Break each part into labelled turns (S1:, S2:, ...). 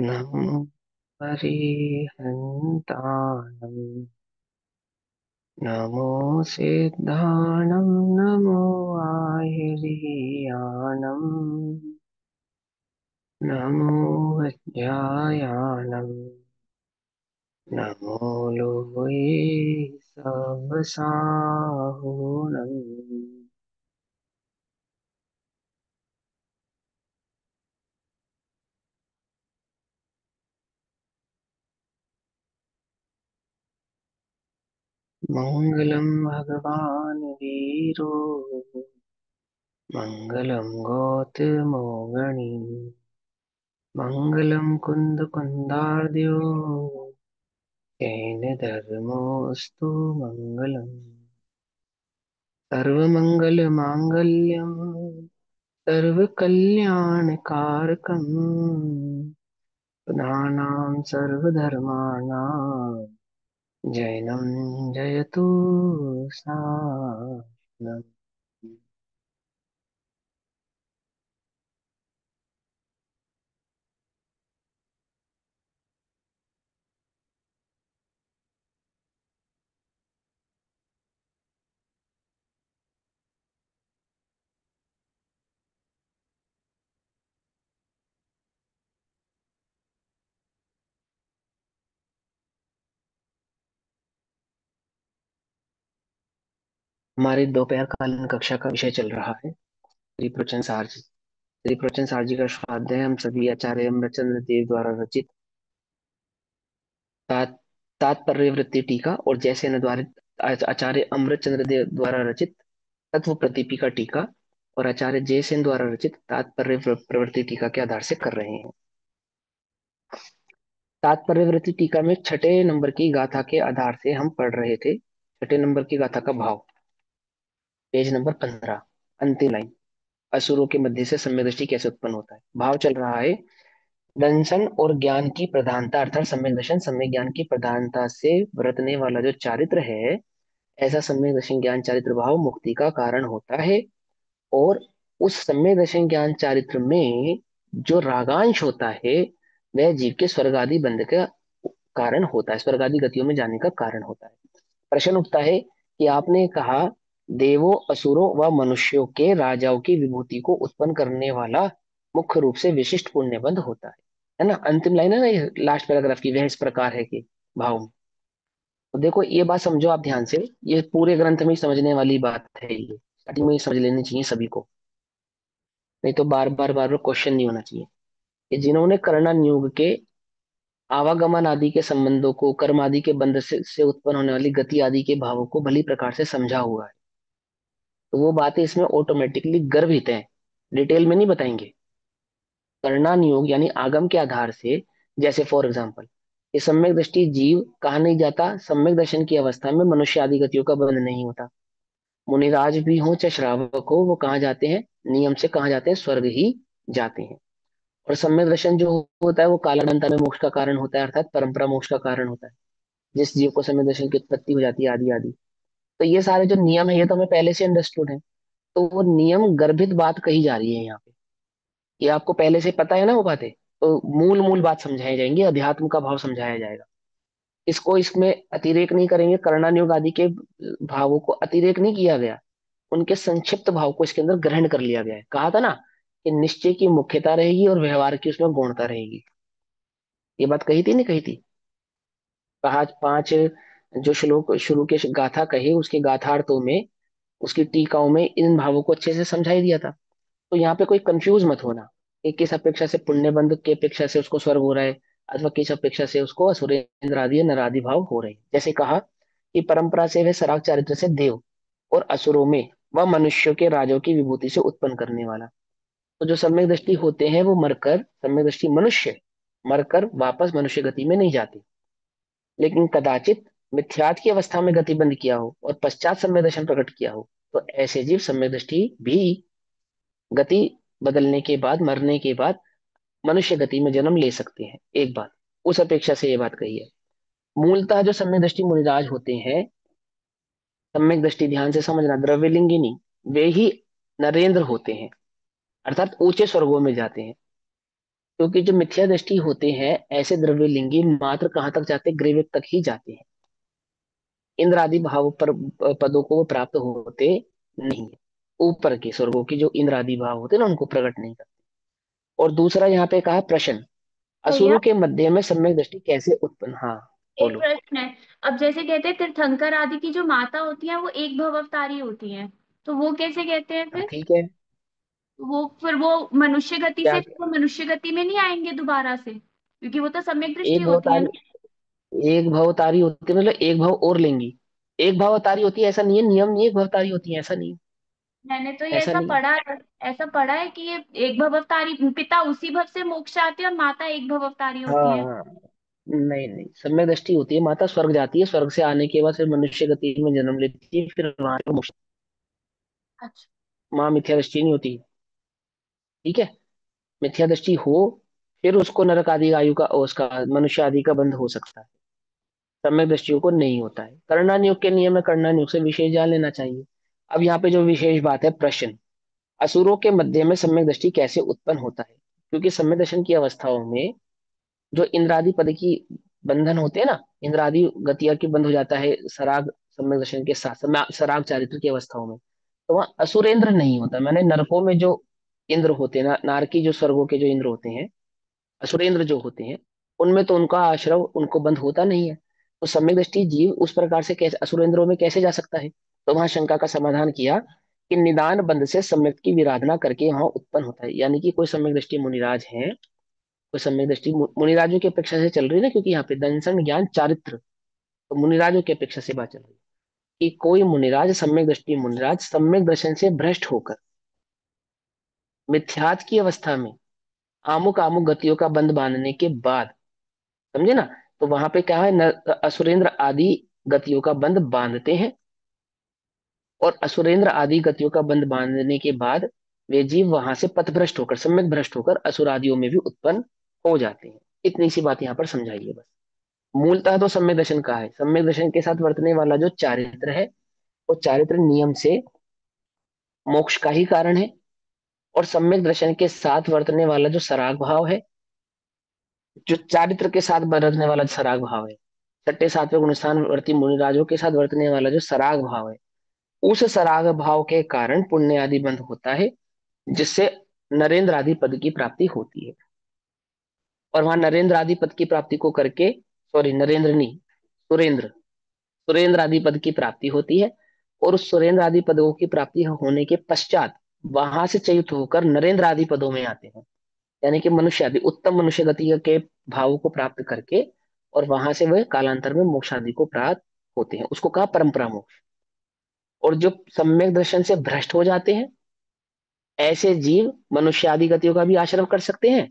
S1: नमो हरिहन्ताणं नमो सिद्धाणं नमो आयर्याणं नमो वैद्यायाणं नमो लोये सबसाहुणम्। मङ्गलं भगवान् वीरो मङ्गलं गौतमो मङ्गलं कुन्दकुन्दार्द्यो येन धर्मोऽस्तु मङ्गलम्। सर्वमङ्गलमाङ्गल्यं सर्वकल्याणकारकं पुराणां सर्वधर्माणां जैनं जयतु सानम्। हमारी दोपहर कालीन कक्षा का विषय चल रहा है त्रिप्रचन सारजी। त्रिप्रचन सारजी का स्वाध्याय हम सभी आचार्य अमरचंद्र देव द्वारा रचित तात तात्पर्यवृत्ति टीका और जैसे अनुद्वारित आचार्य अमृतचंद्र देव द्वारा रचित तत्व प्रतिपी का टीका और आचार्य जयसेन द्वारा रचित तात्पर्य प्रवृत्ति टीका के आधार से कर रहे हैं। तात्पर्यवृत्ति टीका में छठे नंबर की गाथा के आधार से हम पढ़ रहे थे छठे नंबर की गाथा का भाव। पेज नंबर 15, अंतिम लाइन। असुरों के मध्य से सम्यक दृष्टि कैसे उत्पन्न होता है। भाव चल रहा है, दंसन और ज्ञान की प्रधानता अर्थात सम्यक दर्शन सम्यक ज्ञान की प्रधानता से बरतने वाला जो चारित्र है, ऐसा सम्यक दर्शन ज्ञान चारित्र भाव मुक्ति का कारण होता है। और उस सम्यक दर्शन ज्ञान चारित्र में जो रागांश होता है वह जीव के स्वर्ग आदि बंध का कारण होता है, स्वर्ग आदि गतियों में जाने का कारण होता है। प्रश्न उठता है कि आपने कहा देवों असुरों व मनुष्यों के राजाओं की विभूति को उत्पन्न करने वाला मुख्य रूप से विशिष्ट पुण्यबंध होता है ना। अंतिम लाइन है ना ये लास्ट पैराग्राफ की, वह इस प्रकार है कि भाव में। तो देखो ये बात समझो आप ध्यान से, ये पूरे ग्रंथ में ही समझने वाली बात है, ये स्टार्टिंग में ही समझ लेनी चाहिए सभी को, नहीं तो बार बार क्वेश्चन नहीं होना चाहिए। कि जिन्होंने करणान युग के आवागमन आदि के संबंधों को कर्म आदि के बंध से उत्पन्न होने वाली गति आदि के भावों को भली प्रकार से समझा हुआ है, तो वो बातें इसमें ऑटोमेटिकली गर्भित हैं, डिटेल में नहीं बताएंगे। करणान योग यानी आगम के आधार से, जैसे फॉर एग्जाम्पल ये सम्यक दृष्टि जीव कहा नहीं जाता, सम्यक दर्शन की अवस्था में मनुष्य आदि गतियों का बंध नहीं होता। मुनिराज भी हो चाहे श्रावक हो, वो कहाँ जाते हैं, नियम से कहाँ जाते हैं, स्वर्ग ही जाते हैं। और सम्यक दर्शन जो होता है वो कालांतर में मोक्ष का कारण होता है, अर्थात परंपरा मोक्ष का कारण होता है, जिस जीव को सम्यक दर्शन की उत्पत्ति हो जाती है आदि आदि। तो ये सारे जो नियम है ये तो हमें पहले से अंडरस्टूड है, तो वो नियम गर्भित बात कही जा रही है यहाँ पे। ये आपको पहले से पता है ना वो बातें, तो मूल मूल बात समझाई जाएंगी, अध्यात्म का भाव समझाया जाएगा। इसको इसमें अतिरेक नहीं करेंगे, कर्णानुयोग आदि के भावों को अतिरेक नहीं किया गया, उनके संक्षिप्त भाव को इसके अंदर ग्रहण कर लिया गया है। कहा था ना कि निश्चय की मुख्यता रहेगी और व्यवहार की उसमें गौणता रहेगी, ये बात कही थी नहीं कही थी। कहा पांच जो श्लोक शुरू के गाथा कहे उसके गाथार्थों में, उसकी टीकाओं में इन भावों को अच्छे से समझाई दिया था। तो यहाँ पे कोई कंफ्यूज मत होना कि किस अपेक्षा से पुण्य बंध की अपेक्षा से उसको स्वर्ग हो रहा है, अथवा किस अपेक्षा से उसको असुरेंद्र आदि नरादि भाव हो रहे हैं। जैसे कहा कि परंपरा से वह सराग चारित्र से देव और असुरों में व मनुष्यों के राजों की विभूति से उत्पन्न करने वाला। तो जो सम्यक दृष्टि होते हैं वो मरकर, सम्यक दृष्टि मनुष्य मरकर वापस मनुष्य गति में नहीं जाते, लेकिन कदाचित मिथ्यात की अवस्था में गतिबंध किया हो और पश्चात सम्यक दर्शन प्रकट किया हो, तो ऐसे जीव सम्यक दृष्टि भी गति बदलने के बाद, मरने के बाद मनुष्य गति में जन्म ले सकते हैं। एक बात उस अपेक्षा से ये बात कही है। मूलतः जो सम्यक दृष्टि मुनिराज होते हैं, सम्यक दृष्टि ध्यान से समझना, द्रव्यलिंगी नहीं, वे ही नरेंद्र होते हैं, अर्थात ऊंचे स्वर्गों में जाते हैं। क्योंकि जो मिथ्या दृष्टि होते हैं ऐसे द्रव्यलिंगी मात्र कहाँ तक जाते हैं, ग्रीविक तक ही जाते हैं। इंद्र आदि भाव पर पदों को वो प्राप्त होते नहीं है। ऊपर के स्वर्गों की जो इंद्र आदि भाव होते हैं ना उनको प्रकट नहीं करते। और दूसरा यहाँ पे कहा प्रश्न,
S2: भैया
S1: असुरों के मध्य में सम्यक दृष्टि कैसे उत्पन्न, हाँ
S2: एक
S1: बोलो।
S2: प्रश्न है। अब जैसे कहते हैं तीर्थंकर आदि की जो माता होती है वो एक भव अवतारी होती है, तो वो कैसे कहते हैं
S1: हाँ
S2: फिर?
S1: ठीक है।
S2: वो मनुष्य गति
S1: क्या
S2: से फिर वो मनुष्य गति में नहीं आएंगे दोबारा से, क्योंकि वो तो सम्यक दृष्टि
S1: एक
S2: होती है ना।
S1: भवतारी, एक भवतारी होती है मतलब एक भव और लेंगी। एक भवतारी होती है ऐसा नहीं है, नियम नहीं है, एक भवतारी होती है ऐसा नहीं है।
S2: मैंने तो ये
S1: ऐसा
S2: ऐसा
S1: नहीं है।
S2: पढ़ा है, ऐसा पढ़ा है कि ये एक भव अवतारी पिता उसी भव से मोक्ष आते हैं और माता एक भव अवतारी
S1: हाँ
S2: होती है।
S1: हाँ। नहीं नहीं, सम्यक दृष्टि होती है, माता स्वर्ग जाती है, स्वर्ग से आने के बाद फिर मनुष्य गति में जन्म लेती है, फिर वहां पे मोक्ष।
S2: अच्छा।
S1: माँ मिथ्या दृष्टि नहीं होती। ठीक है। मिथ्या दृष्टि हो फिर उसको नरक आदि आयु का, उसका मनुष्य आदि का बंध हो सकता है। सम्यक दृष्टियों को नहीं होता है। करणान योग के नियम में करणान योग से विशेष जान लेना चाहिए। अब यहाँ पे जो विशेष बात है, प्रश्न, असुरों के मध्य में सम्यक दृष्टि कैसे उत्पन्न होता है। क्योंकि सम्यक दर्शन की अवस्थाओं में जो इंद्रादि पद की बंधन होते हैं ना, इंद्रादि गतिया की बंद हो जाता है सराग सम्यक दर्शन के साथ सराग चारित्र की अवस्थाओं में, तो वहां असुरेंद्र नहीं होता। मैंने नरकों में जो इंद्र होते हैं ना, नारकी जो स्वर्गों के जो इंद्र होते हैं, असुरेंद्र जो होते हैं, उनमें तो उनका आश्रव उनको बंद होता नहीं है। तो सम्यक दृष्टि जीव उस प्रकार से कैसे असुरेंद्रों में कैसे जा सकता है। तो वहां शंका का समाधान किया कि निदान बंध से सम्यक की विराधना करके वहां उत्पन्न होता है। यानी कि कोई सम्यक दृष्टि मुनिराज है, कोई सम्यक दृष्टि मुनिराजों की अपेक्षा से चल रही है ना, क्योंकि यहाँ पे दंसन ज्ञान चारित्र, तो मुनिराजों की अपेक्षा से बात चल रही है कि कोई मुनिराज, सम्यक दृष्टि मुनिराज सम्यक दर्शन से भ्रष्ट होकर मिथ्यात्व की अवस्था में आमुक आमुक गतियों का बंध बांधने के बाद, समझे ना, तो वहां पे क्या है असुरेंद्र आदि गतियों का बंध बांधते हैं। और असुरेंद्र आदि गतियों का बंध बांधने के बाद वे जीव वहां से पथभ्रष्ट होकर, सम्यक भ्रष्ट होकर असुर आदियों में भी उत्पन्न हो जाते हैं। इतनी सी बात यहाँ पर समझाइए बस। मूलतः तो सम्यक दर्शन का है, सम्यक दर्शन के साथ वर्तने वाला जो चारित्र है, वो चारित्र नियम से मोक्ष का ही कारण है। और सम्यक दर्शन के साथ वर्तने वाला जो सराग भाव है, जो चारित्र के साथ बरतने वाला सराग भाव है, छठे सातवें गुणस्थान वर्ती मुनिराजों के साथ वर्तने वाला जो सराग भाव है, उस सराग भाव के कारण पुण्य आदि बंध होता है, जिससे नरेंद्र आदि पद की प्राप्ति होती है। और वहां नरेंद्र आदि पद की प्राप्ति को करके, सॉरी नरेंद्र नहीं, सुरेंद्र, सुरेंद्र आदि पद की प्राप्ति होती है। और उस सुरेंद्र आदि पदों की प्राप्ति होने के पश्चात वहां से च्युत होकर नरेंद्र आदि पदों में आते हैं। यानी कि मनुष्य आदि उत्तम मनुष्य गति के भावों को प्राप्त करके, और वहां से वह कालांतर में मोक्ष आदि को प्राप्त होते हैं, उसको कहा परंपरा मोक्ष। और जो सम्यक दर्शन से भ्रष्ट हो जाते हैं, ऐसे जीव मनुष्य आदि गतियों का भी आश्रव कर सकते हैं,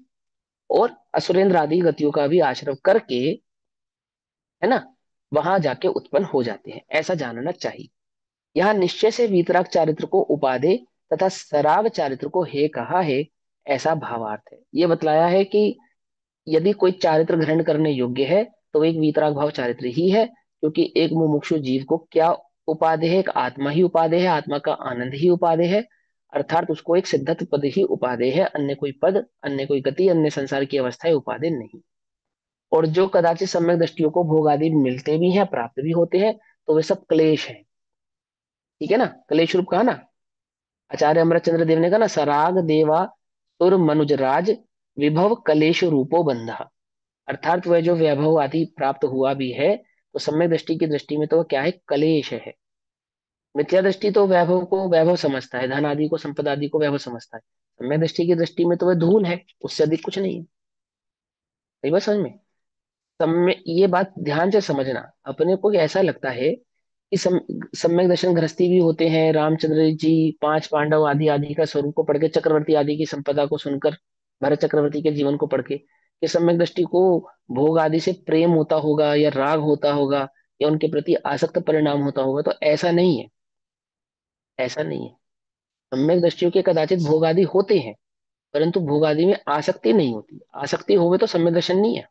S1: और असुरेंद्र आदि गतियों का भी आश्रव करके, है ना, वहां जाके उत्पन्न हो जाते हैं, ऐसा जानना चाहिए। यहाँ निश्चय से वीतराग चारित्र को उपाधि तथा सराग चारित्र को हे कहा है, ऐसा भावार्थ है। ये बतलाया है कि यदि कोई चारित्र ग्रहण करने योग्य है तो वो एक वीतराग भाव चारित्र ही है, क्योंकि एक मुमुक्षु जीव को क्या उपाधि है, एक आत्मा ही उपाधि है, आत्मा का आनंद ही उपाधि है। अर्थात उसको एक सिद्धत्व पद ही उपाधि है, अन्य कोई पद, अन्य कोई गति, अन्य संसार की अवस्थाएं उपाधि नहीं। और जो कदाचित सम्यक दृष्टियों को भोग आदि मिलते भी हैं, प्राप्त भी होते हैं, तो वे सब क्लेश है। ठीक है ना, क्लेश रूप कहा ना, आचार्य अमरचंद्र देव ने कहा ना, सराग देवा सुर मनुज राज विभव कलेश रूपो बंधा। अर्थात वह जो वैभव आदि प्राप्त हुआ भी है, तो सम्यक दृष्टि की दृष्टि में तो वह क्या है, कलेश है। मिथ्या दृष्टि तो वैभव को वैभव समझता है, धन आदि को, संपदा आदि को वैभव समझता है। सम्यक दृष्टि की दृष्टि में तो वह धूल है, उससे अधिक कुछ नहीं है। सही बात समझ में। ये बात ध्यान से समझना। अपने को ऐसा लगता है कि सम्यक दर्शन गृहस्थी भी होते हैं, रामचंद्र जी, पांच पांडव आदि आदि का स्वरूप को पढ़ के, चक्रवर्ती आदि की संपदा को सुनकर, भरत चक्रवर्ती के जीवन को पढ़ के, कि सम्यक दृष्टि को भोग आदि से प्रेम होता होगा, या राग होता होगा, या उनके प्रति आसक्त परिणाम होता होगा, तो ऐसा नहीं है। ऐसा नहीं है। सम्यक दृष्टियों के कदाचित भोग आदि होते हैं, परंतु भोग आदि में आसक्ति नहीं होती। आसक्ति होवे तो सम्यक दर्शन नहीं है।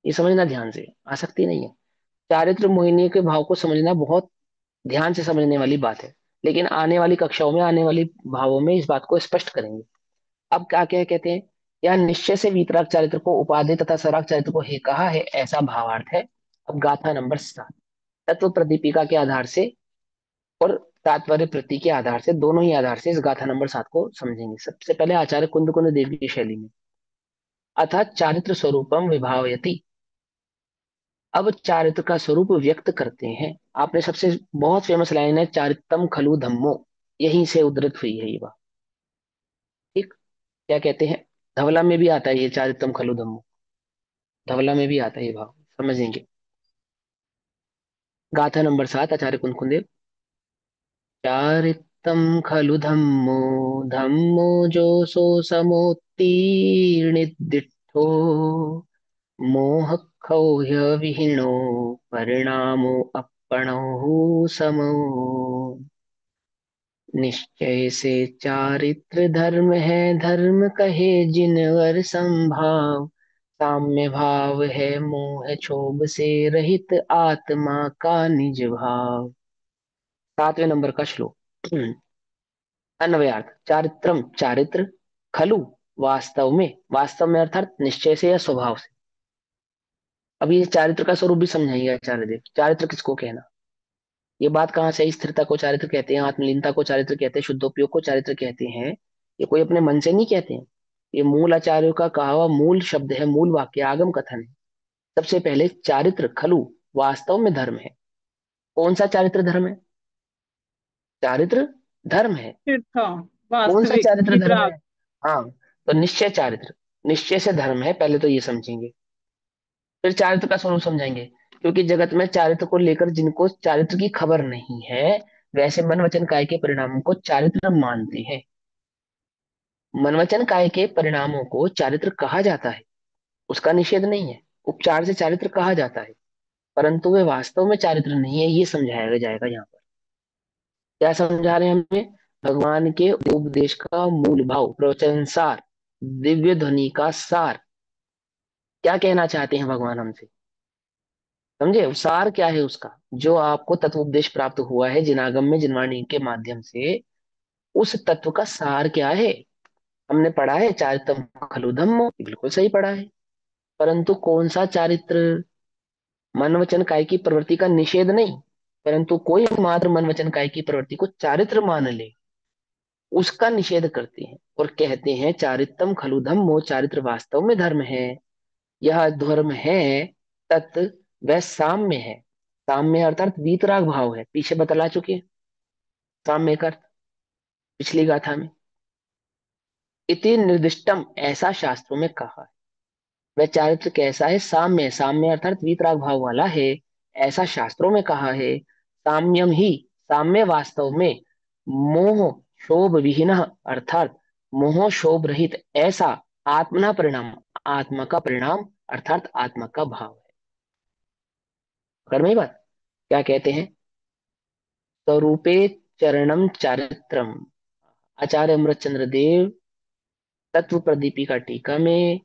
S1: ये समझना ध्यान से, आसक्ति नहीं है। चारित्र मोहिनी के भाव को समझना बहुत ध्यान से समझने वाली बात है। लेकिन आने वाली कक्षाओं में, आने वाली भावों में इस बात को स्पष्ट करेंगे। अब क्या क्या कहते हैं, यहाँ निश्चय से वीतराग चारित्र को उपादेय तथा सराग चारित्र को हे कहा है, ऐसा भावार्थ है। अब गाथा नंबर 7, तत्व प्रदीपिका के आधार से और तात्पर्य प्रति के आधार से, दोनों ही आधार से इस गाथा नंबर 7 को समझेंगे। सबसे पहले आचार्य कुंद कुंद देवी की शैली में, अर्थात चारित्र स्वरूपम विभावयति। अब चारित्र का स्वरूप व्यक्त करते हैं। आपने सबसे बहुत फेमस लाइन है, चारित्रम खलु धम्मो, यहीं से उद्धृत हुई है ये बात। ठीक, क्या कहते हैं, धवला में भी आता है ये चारित्रम खलु धम्मो, धवला में भी आता है ये भाव, समझेंगे। गाथा नंबर 7, आचार्य कुंद कुंद देव। चारित्रम खलु धम्मो, धम्मो जो सो समोत्तीर्णिदिठो, मोह क्षौह्य विहीनो, परिणामो अपणो समो। निश्चय से चारित्र धर्म है, धर्म कहे जिनवर संभाव, साम्य भाव है मोह क्षोभ से रहित आत्मा का निज भाव। 7वें नंबर का श्लोक। अन्वयार्थ, चारित्रम चारित्र, खलु वास्तव में, वास्तव में अर्थात निश्चय से या स्वभाव से। अब ये चारित्र का स्वरूप भी समझाइए आचार्य देव, चारित्र किसको कहना, ये बात कहाँ से आई? स्थिरता को चारित्र कहते हैं, आत्मलीनता को चारित्र कहते हैं, शुद्धोपयोग को चारित्र कहते हैं। ये कोई अपने मन से नहीं कहते हैं, ये मूल आचार्यों का कहा हुआ मूल शब्द है, मूल वाक्य, आगम कथन है। सबसे पहले चारित्र खलु वास्तव में धर्म है। कौन सा चारित्र धर्म है? चारित्र धर्म है।
S2: फिर था
S1: कौन सा
S2: वास्तविक
S1: चारित्र धर्म है?
S2: वितराग।
S1: हाँ, तो निश्चय चारित्र, निश्चय से धर्म है, पहले तो ये समझेंगे, फिर चारित्र का स्वरूप समझाएंगे। क्योंकि जगत में चारित्र को लेकर जिनको चारित्र की खबर नहीं है, वैसे मन वचन काय के परिणामों को चारित्र मानते हैं। मन वचन काय के परिणामों को चारित्र कहा जाता है, उसका निषेध नहीं है, उपचार से चारित्र कहा जाता है, परंतु वे वास्तव में चारित्र नहीं है, ये समझाया जाएगा यहाँ पर। क्या समझा रहे हैं हमें? भगवान के उपदेश का मूल भाव, प्रवचन सार, दिव्य ध्वनि का सार, क्या कहना चाहते हैं भगवान हमसे, समझे? सार क्या है उसका, जो आपको तत्वोपदेश प्राप्त हुआ है जिनागम में जिनवाणी के माध्यम से, उस तत्व का सार क्या है? हमने पढ़ा है चारित्रम खलु धम्मो, बिल्कुल सही पढ़ा है, परंतु कौन सा चारित्र? मन वचन काय की प्रवृत्ति का निषेध नहीं, परंतु कोई मात्र मन वचन काय की प्रवृत्ति को चारित्र मान ले, उसका निषेध करते हैं और कहते हैं चारित्रम खलु धम्मो, चारित्र वास्तव में धर्म है। यह धर्म है तत्, वह साम्य है। साम्य अर्थात वीतराग भाव है, पीछे बतला चुके हैं साम्य का अर्थ पिछली गाथा में। इति निर्दिष्टम, ऐसा शास्त्रों में कहा है। वह चारित्र कैसा है? साम्य, साम्य अर्थात वीतराग भाव वाला है, ऐसा शास्त्रों में कहा है। साम्यम ही, साम्य वास्तव में, मोह शोभ विहीन अर्थात मोह शोभ रहित, ऐसा आत्मना परिणाम, आत्मा का परिणाम अर्थात आत्मा का भाव है। पकड़ में ही बात। क्या कहते हैं? स्वरूपे चरणम चारित्रम, आचार्य अमृतचंद्र देव तत्व प्रदीपिका टीका में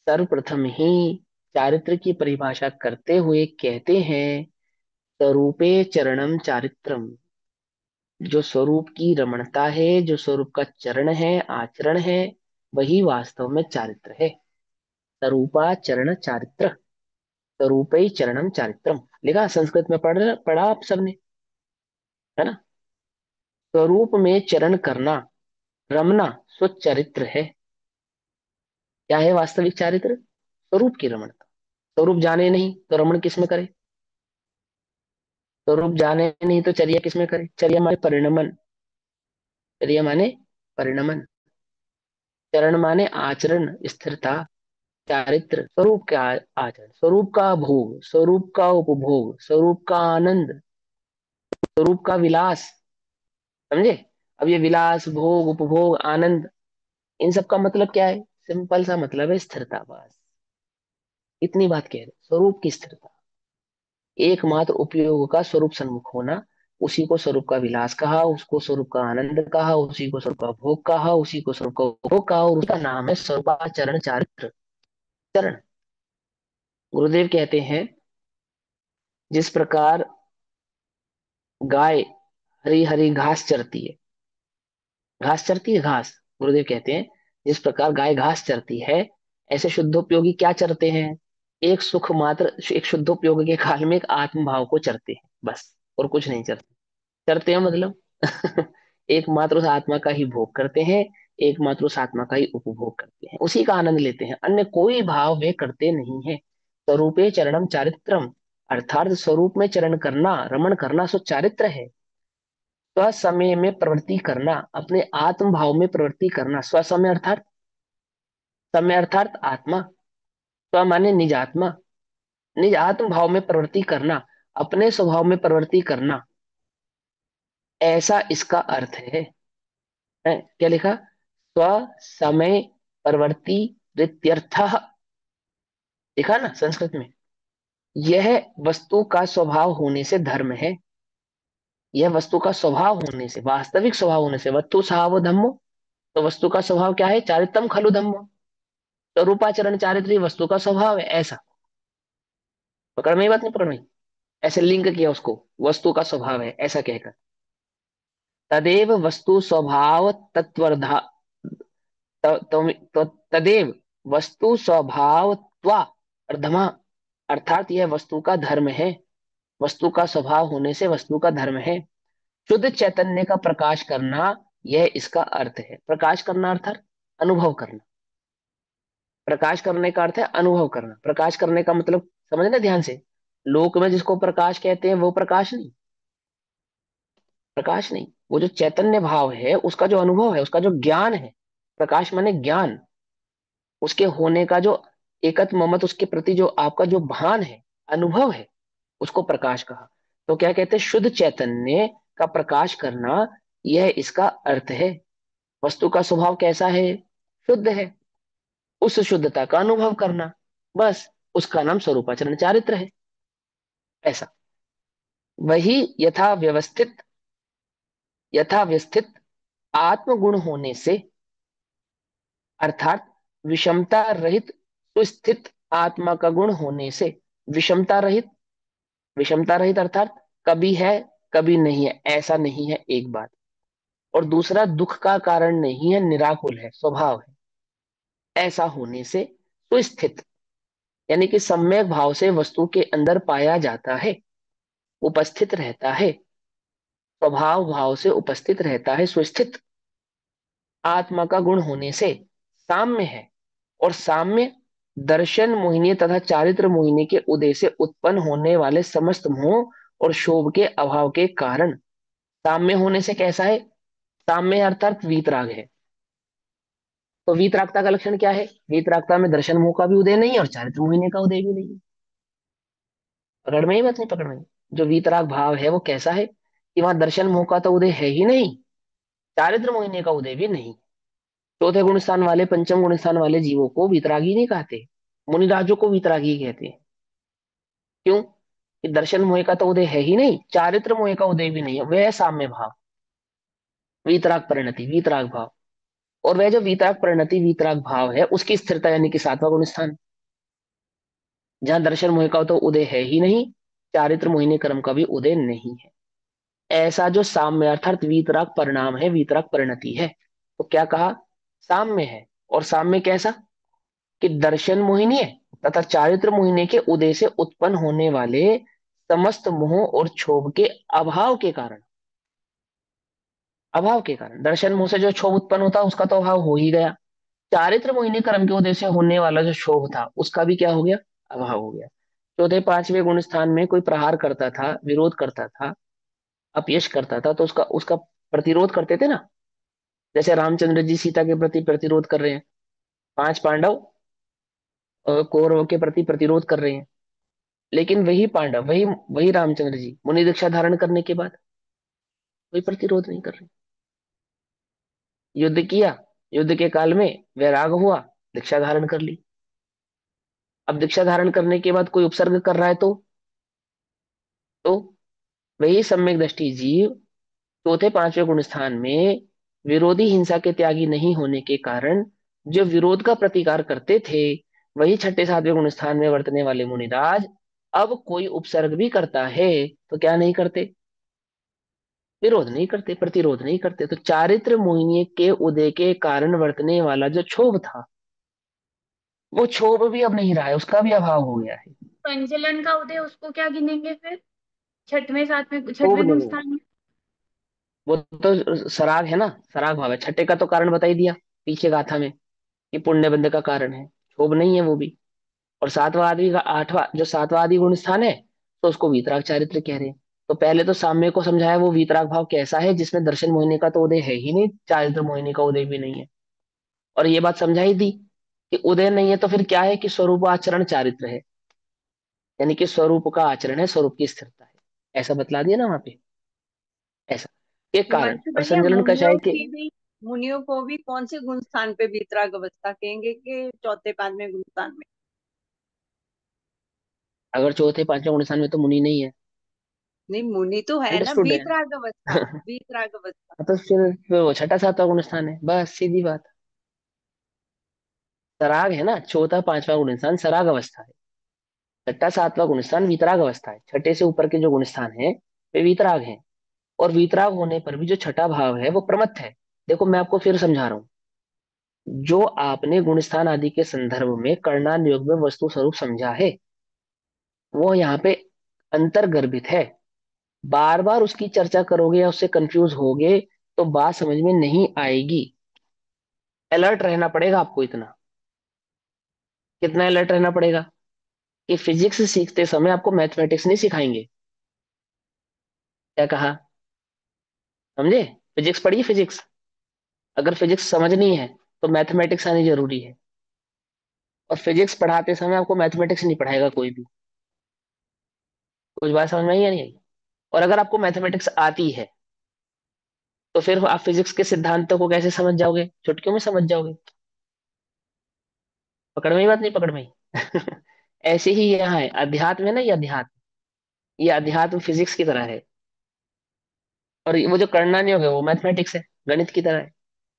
S1: सर्वप्रथम ही चारित्र की परिभाषा करते हुए कहते हैं, स्वरूपे चरणम चारित्रम, जो स्वरूप की रमणता है, जो स्वरूप का चरण है, आचरण है, वही वास्तव में चारित्र है। स्वरूपा चरण चारित्र, स्वरूपे चरणम चारित्रम, लिखा संस्कृत में, पढ़ा आप सबने, है ना? स्वरूप में चरण करना, रमना, स्वचरित्र है। क्या है वास्तविक चारित्र? स्वरूप की रमणता। स्वरूप जाने नहीं तो रमण किस में करे? स्वरूप जाने नहीं तो चर्या किस में करे? चर्या माने परिणमन, चर्या माने परिणमन, चरण माने आचरण, स्थिरता। चारित्र स्वरूप का आचरण, स्वरूप का भोग, स्वरूप का उपभोग, स्वरूप का आनंद, स्वरूप का विलास, समझे? अब ये विलास, भोग, उपभोग, आनंद, इन सब का मतलब क्या है? सिंपल सा मतलब है स्थिरता, बस इतनी बात कह रहे, स्वरूप की स्थिरता। एकमात्र उपयोग का स्वरूप सन्मुख होना, उसी को स्वरूप का विलास कहा, उसको स्वरूप का आनंद कहा, उसी को स्वरूप का भोग कहा, उसी को स्वरूप का उपभोग कहा, और उसका नाम है स्वरूपाचरण चारित्र। चरण, गुरुदेव कहते हैं, जिस प्रकार गाय हरी हरी घास चरती है, घास चरती है, घास, गुरुदेव कहते हैं जिस प्रकार गाय घास चरती है, ऐसे शुद्धोपयोगी क्या चरते हैं? एक सुख मात्र, एक शुद्धोपयोगी के काल में एक आत्म भाव को चरते हैं बस, और कुछ नहीं चरते। चरते हैं मतलब एकमात्र उस आत्मा का ही भोग करते हैं, एकमात्र उस आत्मा का ही उपभोग करते हैं, उसी का आनंद लेते हैं, अन्य कोई भाव वे करते नहीं है। स्वरूपे चरणम चारित्रम, अर्थात स्वरूप में चरण करना, रमण करना सो चारित्र है। स्वसमय में प्रवृत्ति करना, अपने आत्म भाव में प्रवृत्ति करना, स्वसमय अर्थात, समय अर्थात आत्मा, स्व माने निज आत्मा, निज आत्म भाव में प्रवृत्ति करना, अपने स्वभाव में प्रवृत्ति करना, ऐसा इसका अर्थ है। क्या लिखा? स्व समय प्रवृत्ति रित्यर्थ, लिखा ना संस्कृत में। यह वस्तु का स्वभाव होने से धर्म है। यह वस्तु का स्वभाव होने से, वास्तविक स्वभाव होने से, वस्तु स्वभाव धम्मो, तो वस्तु का स्वभाव क्या है? चारितम खलु धम्मो, तो रूपाचरण चारित्री वस्तु का स्वभाव है, ऐसा। पकड़ में ही बात, नहीं पकड़ में? ऐसे लिंक किया उसको, वस्तु का स्वभाव है ऐसा कहकर। तदेव वस्तु स्वभाव तत्वर्धा, तदेव वस्तु स्वभाव त्वा अर्धमा, अर्थात यह वस्तु का धर्म है, वस्तु का स्वभाव होने से वस्तु का धर्म है। शुद्ध चैतन्य का प्रकाश करना, यह इसका अर्थ है। प्रकाश करना अर्थात अनुभव करना, प्रकाश करने का अर्थ है अनुभव करना। प्रकाश करने का मतलब समझना ध्यान से, लोक में जिसको प्रकाश कहते हैं वो प्रकाश नहीं, प्रकाश नहीं, वो जो चैतन्य भाव है उसका जो अनुभव है, उसका जो ज्ञान है। प्रकाश माने ज्ञान, उसके होने का जो एकत्व ममत, उसके प्रति जो आपका जो भान है, अनुभव है, उसको प्रकाश कहा। तो क्या कहते हैं? शुद्ध चैतन्य का प्रकाश करना, यह इसका अर्थ है। वस्तु का स्वभाव कैसा है? शुद्ध है, उस शुद्धता का अनुभव करना, बस, उसका नाम स्वरूपाचरण चारित्र है, ऐसा। वही यथा व्यवस्थित आत्मगुण होने से, अर्थात विषमता रहित सुस्थित आत्मा का गुण होने से, विषमता रहित, विषमता रहित अर्थात कभी है कभी नहीं है, ऐसा नहीं है एक बात। और दूसरा, दुख का कारण नहीं है, निराकुल है, स्वभाव है, ऐसा होने से सुस्थित, यानी कि सम्यक भाव से वस्तु के अंदर पाया जाता है, उपस्थित रहता है, स्वभाव भाव से उपस्थित रहता है, सुस्थित आत्मा का गुण होने से साम्य है। और साम्य दर्शन मोहिनी तथा चारित्र मोहिनी के उदय से उत्पन्न होने वाले समस्त मोह और शोभ के अभाव के कारण साम्य होने से कैसा है? साम्य अर्थात वीतराग है। तो वीतरागता का लक्षण क्या है? वीतरागता में दर्शन मोह का भी उदय नहीं है और चारित्र मोहिनी का उदय भी नहीं है। पकड़ में ही बात, नहीं पकड़ में? जो वीतराग भाव है वो कैसा है कि वहां दर्शन मोह का तो उदय है ही नहीं, चारित्र मोहिनी का उदय भी नहीं। चौथे गुण स्थान वाले, पंचम गुण स्थान वाले जीवों को वीतरागी नहीं कहते, मुनिराजों को वीतरागी कहते हैं। क्यों? कि दर्शन मोह का तो उदय है ही नहीं, चारित्र मोह का उदय भी नहीं है, वह है साम्य भाव, वीतराग परिणति, वीतराग भाव। और वह जो वीतराग परिणति, वीतराग भाव है, उसकी स्थिरता यानी कि सातवां गुण स्थान, जहां दर्शन मोह का तो उदय है ही नहीं, चारित्र मोहिनी कर्म का भी उदय नहीं है, ऐसा जो साम्य अर्थात वीतराग परिणाम है, वीतराग परिणति है। तो क्या कहा? साम्य है। और साम्य कैसा? कि दर्शन मोहिनी है तथा चारित्र मोहिनी के उदय से उत्पन्न होने वाले समस्त मोह और क्षोभ के अभाव के कारण, अभाव के कारण, दर्शन मोह से जो क्षोभ उत्पन्न होता उसका तो अभाव हो ही गया, चारित्र मोहिनी कर्म के उदय से होने वाला जो क्षोभ था उसका भी क्या हो गया? अभाव हो गया। चौथे पांचवें गुण स्थान में कोई प्रहार करता था, विरोध करता था, अपयश करता था, तो उसका उसका प्रतिरोध करते थे ना। जैसे रामचंद्र जी सीता के प्रति प्रतिरोध कर रहे हैं, पांच पांडव कौरवों के प्रति प्रतिरोध कर रहे हैं, लेकिन वही पांडव, वही वही रामचंद्र जी मुनि दीक्षा धारण करने के बाद कोई प्रतिरोध नहीं कर रहे। युद्ध किया, युद्ध के काल में वैराग हुआ, दीक्षा धारण कर ली। अब दीक्षा धारण करने के बाद कोई उपसर्ग कर रहा है तो वही सम्यक दृष्टि जीव चौथे पांचवें गुण स्थान में विरोधी हिंसा के त्यागी नहीं होने के कारण जो विरोध का प्रतिकार करते थे, वही छठे सातवें गुण स्थान में वर्तने वाले मुनिराज अब कोई उपसर्ग भी करता है तो क्या नहीं करते? विरोध नहीं करते, प्रतिरोध नहीं करते। तो चारित्र मोहिनी के उदय के कारण वर्तने वाला जो क्षोभ था, वो क्षोभ भी अब नहीं रहा है, उसका भी अभाव हो गया है।
S2: संचलन का उदय उसको क्या गिनेंगे फिर, छठवें सातवें
S1: क्षोभ
S2: छठवें गुण
S1: नहीं है,
S2: स्थान में?
S1: वो तो सराग है ना, सराग भाव है। छठे का तो कारण बता ही दिया पीछे गाथा में, कि पुण्य बंध का कारण है, क्षोभ नहीं है वो भी। और सातवां आदि का आठवां, जो सातवां आदि गुण स्थान है, तो उसको वीतराग चारित्र कह रहे हैं। तो पहले तो साम्य को समझाया, वो वीतराग भाव कैसा है जिसमें दर्शन मोहिनी का तो उदय है ही नहीं, चारित्र मोहिनी का उदय भी नहीं है। और ये बात समझाई दी कि उदय नहीं है तो फिर क्या है, कि स्वरूप आचरण चारित्र है, यानी कि स्वरूप का आचरण है, स्वरूप की स्थिरता है। ऐसा बतला दिया ना वहां पे। ऐसा एक कारण,
S3: हिमांशु
S1: और
S3: भैया,
S1: संजलन कषाय के।
S3: मुनियों को भी कौन से गुण स्थान पे वीतराग अवस्था कहेंगे कि चौथे पांचवें गुण स्थान में?
S1: अगर चौथे पांचवें गुण स्थान में तो मुनि नहीं है,
S3: नहीं, मुनि तो है ना,
S1: अंडरस्टूड है।
S3: वीतराग अवस्था, वीतराग अवस्था।
S1: तो फिर वो छठा सातवां गुण स्थान है, बस सीधी बात। सराग है ना, चौथा पांचवा गुण स्थान सराग अवस्था है, छठा सातवां गुण स्थान वीतराग अवस्था है। छठे से ऊपर के जो गुण स्थान है वे वीतराग हैं। और वीतराग होने पर भी जो छठा भाव है वो प्रमत्त है। देखो मैं आपको फिर समझा रहा हूँ, जो आपने गुणस्थान आदि के संदर्भ में कर्णन योग में वस्तु स्वरूप समझा है, वो यहाँ पे अंतर्गर्भित है। बार बार उसकी चर्चा करोगे या उससे कंफ्यूज होगे तो बात समझ में नहीं आएगी। अलर्ट रहना पड़ेगा आपको इतना। कितना अलर्ट रहना पड़ेगा, कि फिजिक्स सीखते समय आपको मैथमेटिक्स नहीं सिखाएंगे। क्या कहा, समझे? फिजिक्स पढ़िए, फिजिक्स। अगर फिजिक्स समझनी है तो मैथमेटिक्स आनी जरूरी है। और फिजिक्स पढ़ाते समय आपको मैथमेटिक्स नहीं पढ़ाएगा कोई भी। कुछ बात समझ में आई या नहीं आई? और अगर आपको मैथमेटिक्स आती है, तो फिर आप फिजिक्स के सिद्धांतों को कैसे समझ जाओगे, चुटकियों में समझ जाओगे। पकड़ में ही बात नहीं, पकड़ में ही। ऐसे ही यहाँ है, अध्यात्म है ना, ये अध्यात्म फिजिक्स की तरह है। और वो जो करना नहीं होगा वो मैथमेटिक्स है, गणित की तरह है।